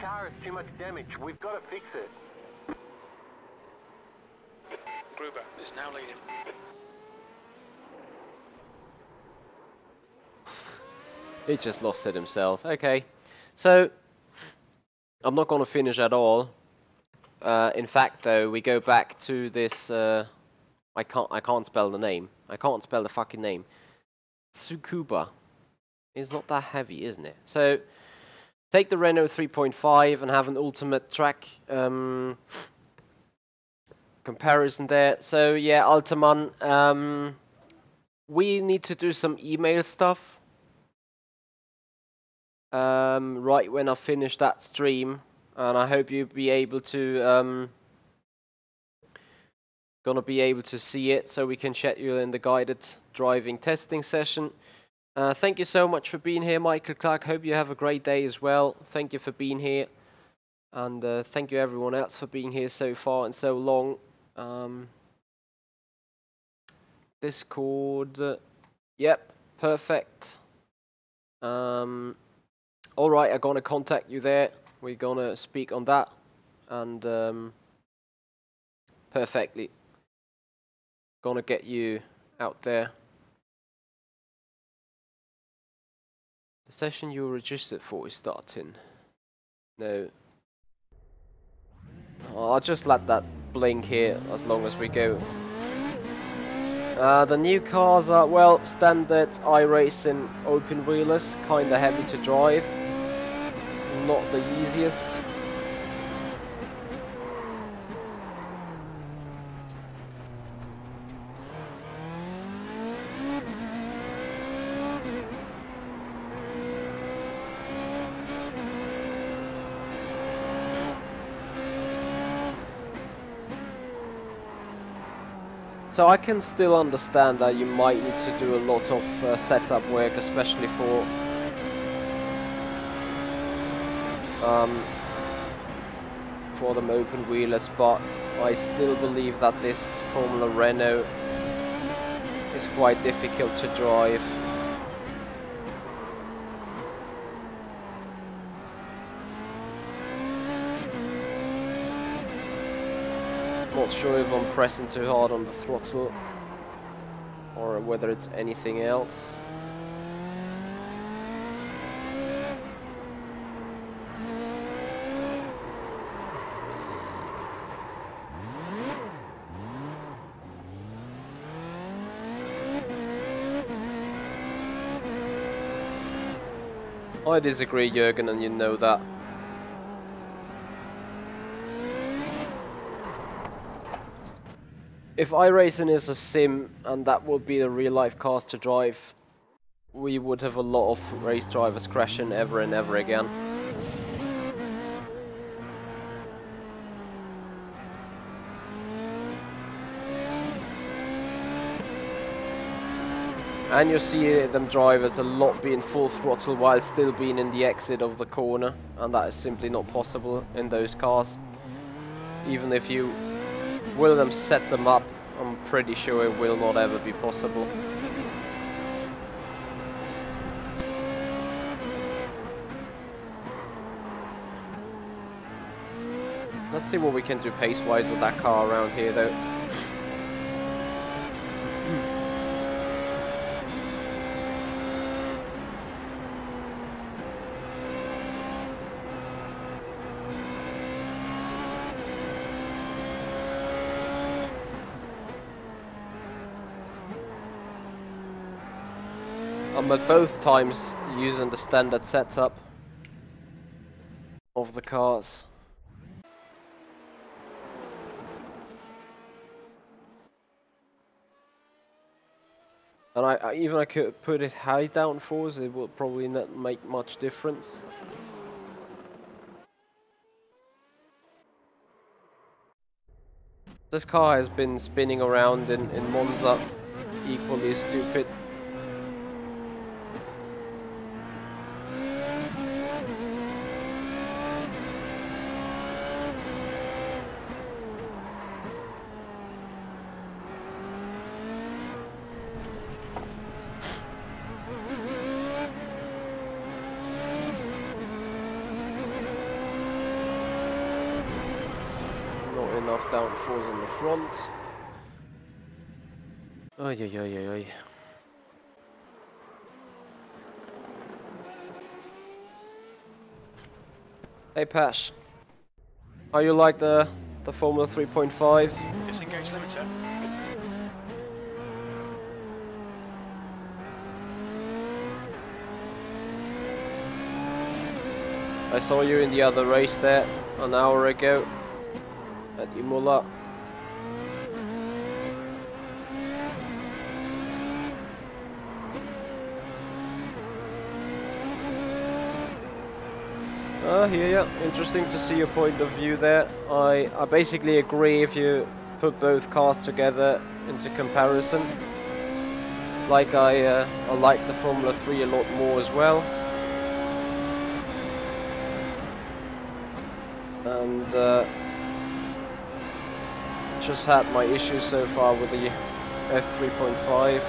car has too much damage. We've got to fix it. Gruber is now leading. He just lost it himself. Okay, so I'm not going to finish at all. In fact, though, we go back to this. I can't spell the name. I can't spell the fucking name. Tsukuba. It's not that heavy, isn't it? So take the Renault 3.5 and have an ultimate track comparison there. So yeah, Altaman, we need to do some email stuff. Right when I finish that stream, and I hope you'll be able to gonna be able to see it, so we can schedule in the guided driving testing session. Thank you so much for being here, Michael Clark. Hope you have a great day as well. Thank you for being here, and thank you everyone else for being here so far and so long. Discord, yep, perfect. Alright, I'm gonna contact you there. We're gonna speak on that, and perfectly. Gonna get you out there. The session you registered for is starting. No. I'll just let that blink here as long as we go. The new cars are, well, standard iRacing open wheelers, kinda heavy to drive. Not the easiest. So I can still understand that you might need to do a lot of setup work, especially for them open wheelers, but I still believe that this Formula Renault is quite difficult to drive. Not sure if I'm pressing too hard on the throttle or whether it's anything else. I disagree, Jürgen, and you know that. If iRacing is a sim and that would be the real life cars to drive, we would have a lot of race drivers crashing ever and ever again. And you see them drivers a lot being full throttle while still being in the exit of the corner, and that is simply not possible in those cars. Even if you will them set them up, I'm pretty sure it will not ever be possible. Let's see what we can do pace-wise with that car around here though. I'm at both times using the standard setup of the cars. And I could put it high downforce, it will probably not make much difference. This car has been spinning around in Monza, equally stupid. enough downforce on the front. Oy, oy, oy, oy, oy. Hey Pash, how you like the Formula 3.5? Disengage limiter. I saw you in the other race there an hour ago at Imola. Yeah, interesting to see your point of view there. I basically agree if you put both cars together into comparison. Like I like the Formula 3 a lot more as well. And just had my issues so far with the F3.5.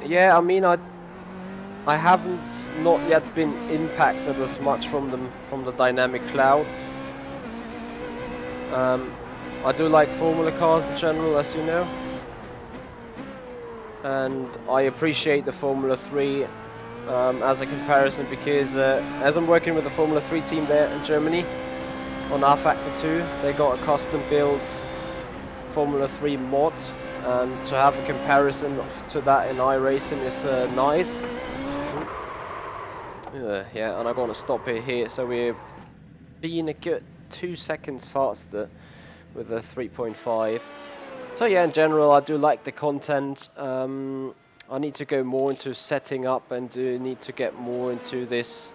Yeah, I mean, I haven't not yet been impacted as much from the dynamic clouds. I do like Formula cars in general, as you know, and I appreciate the Formula 3 as a comparison because as I'm working with the Formula 3 team there in Germany on R Factor 2, they got a custom built Formula 3 mod. And to have a comparison to that in iRacing is nice. Yeah, and I'm gonna stop it here. So we're being a good 2 seconds faster with the 3.5. So yeah, in general, I do like the content. I need to go more into setting up and do need to get more into this.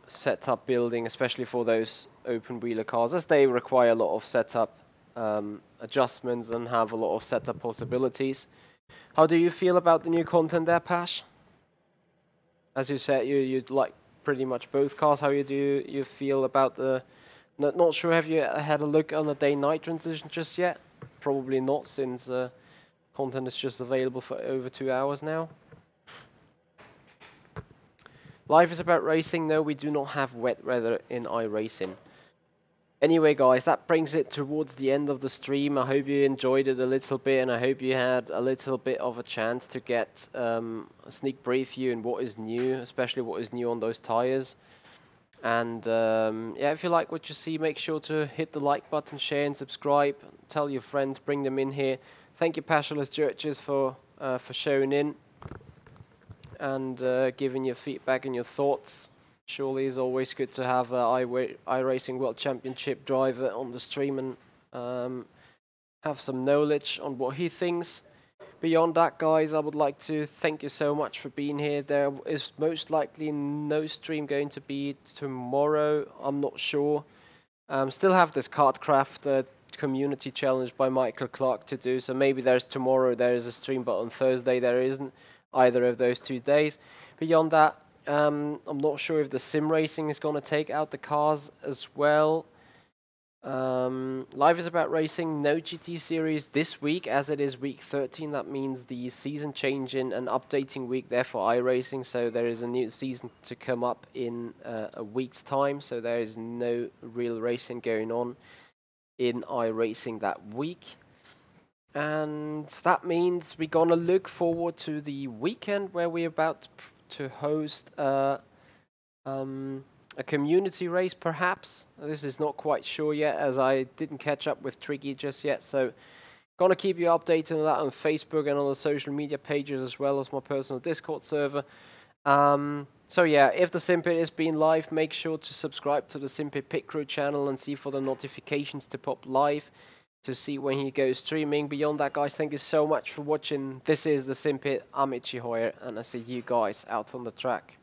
Setup building, especially for those open wheeler cars, as they require a lot of setup adjustments and have a lot of setup possibilities. How do you feel about the new content there, Pash? As you said, you like pretty much both cars. How do you feel about the? Not sure. Have you had a look on the day-night transition just yet? Probably not, since content is just available for over 2 hours now. Life is about racing. No, we do not have wet weather in iRacing. Anyway, guys, that brings it towards the end of the stream. I hope you enjoyed it a little bit, and I hope you had a little bit of a chance to get a sneak preview in what is new, especially what is new on those tires. And yeah, if you like what you see, make sure to hit the like button, share and subscribe. Tell your friends, bring them in here. Thank you, Passionless Churches, for showing in and giving your feedback and your thoughts. Surely it's always good to have a iRacing World Championship driver on the stream and have some knowledge on what he thinks. Beyond that, guys, I would like to thank you so much for being here. There is most likely no stream going to be tomorrow. I'm not sure. Still have this Kartcraft community challenge by Michael Clark to do, so maybe there's tomorrow there is a stream, but on Thursday there isn't either of those 2 days. Beyond that, I'm not sure if the sim racing is going to take out the cars as well. Life is about racing, no GT series this week as it is week 13. That means the season changing and updating week there for iRacing, so there is a new season to come up in a week's time, so there is no real racing going on in iRacing that week. And that means we're gonna look forward to the weekend where we're about to host a community race, perhaps. This is not quite sure yet, as I didn't catch up with Tricky just yet. So, gonna keep you updated on that on Facebook and on the social media pages, as well as my personal Discord server. So yeah, if the Simpit is being live, make sure to subscribe to the Simpit Pit Crew channel and see for the notifications to pop live to see when he goes streaming. Beyond that, guys, thank you so much for watching. This is the Simpit. I'm Itchy Hoyer, and I see you guys out on the track.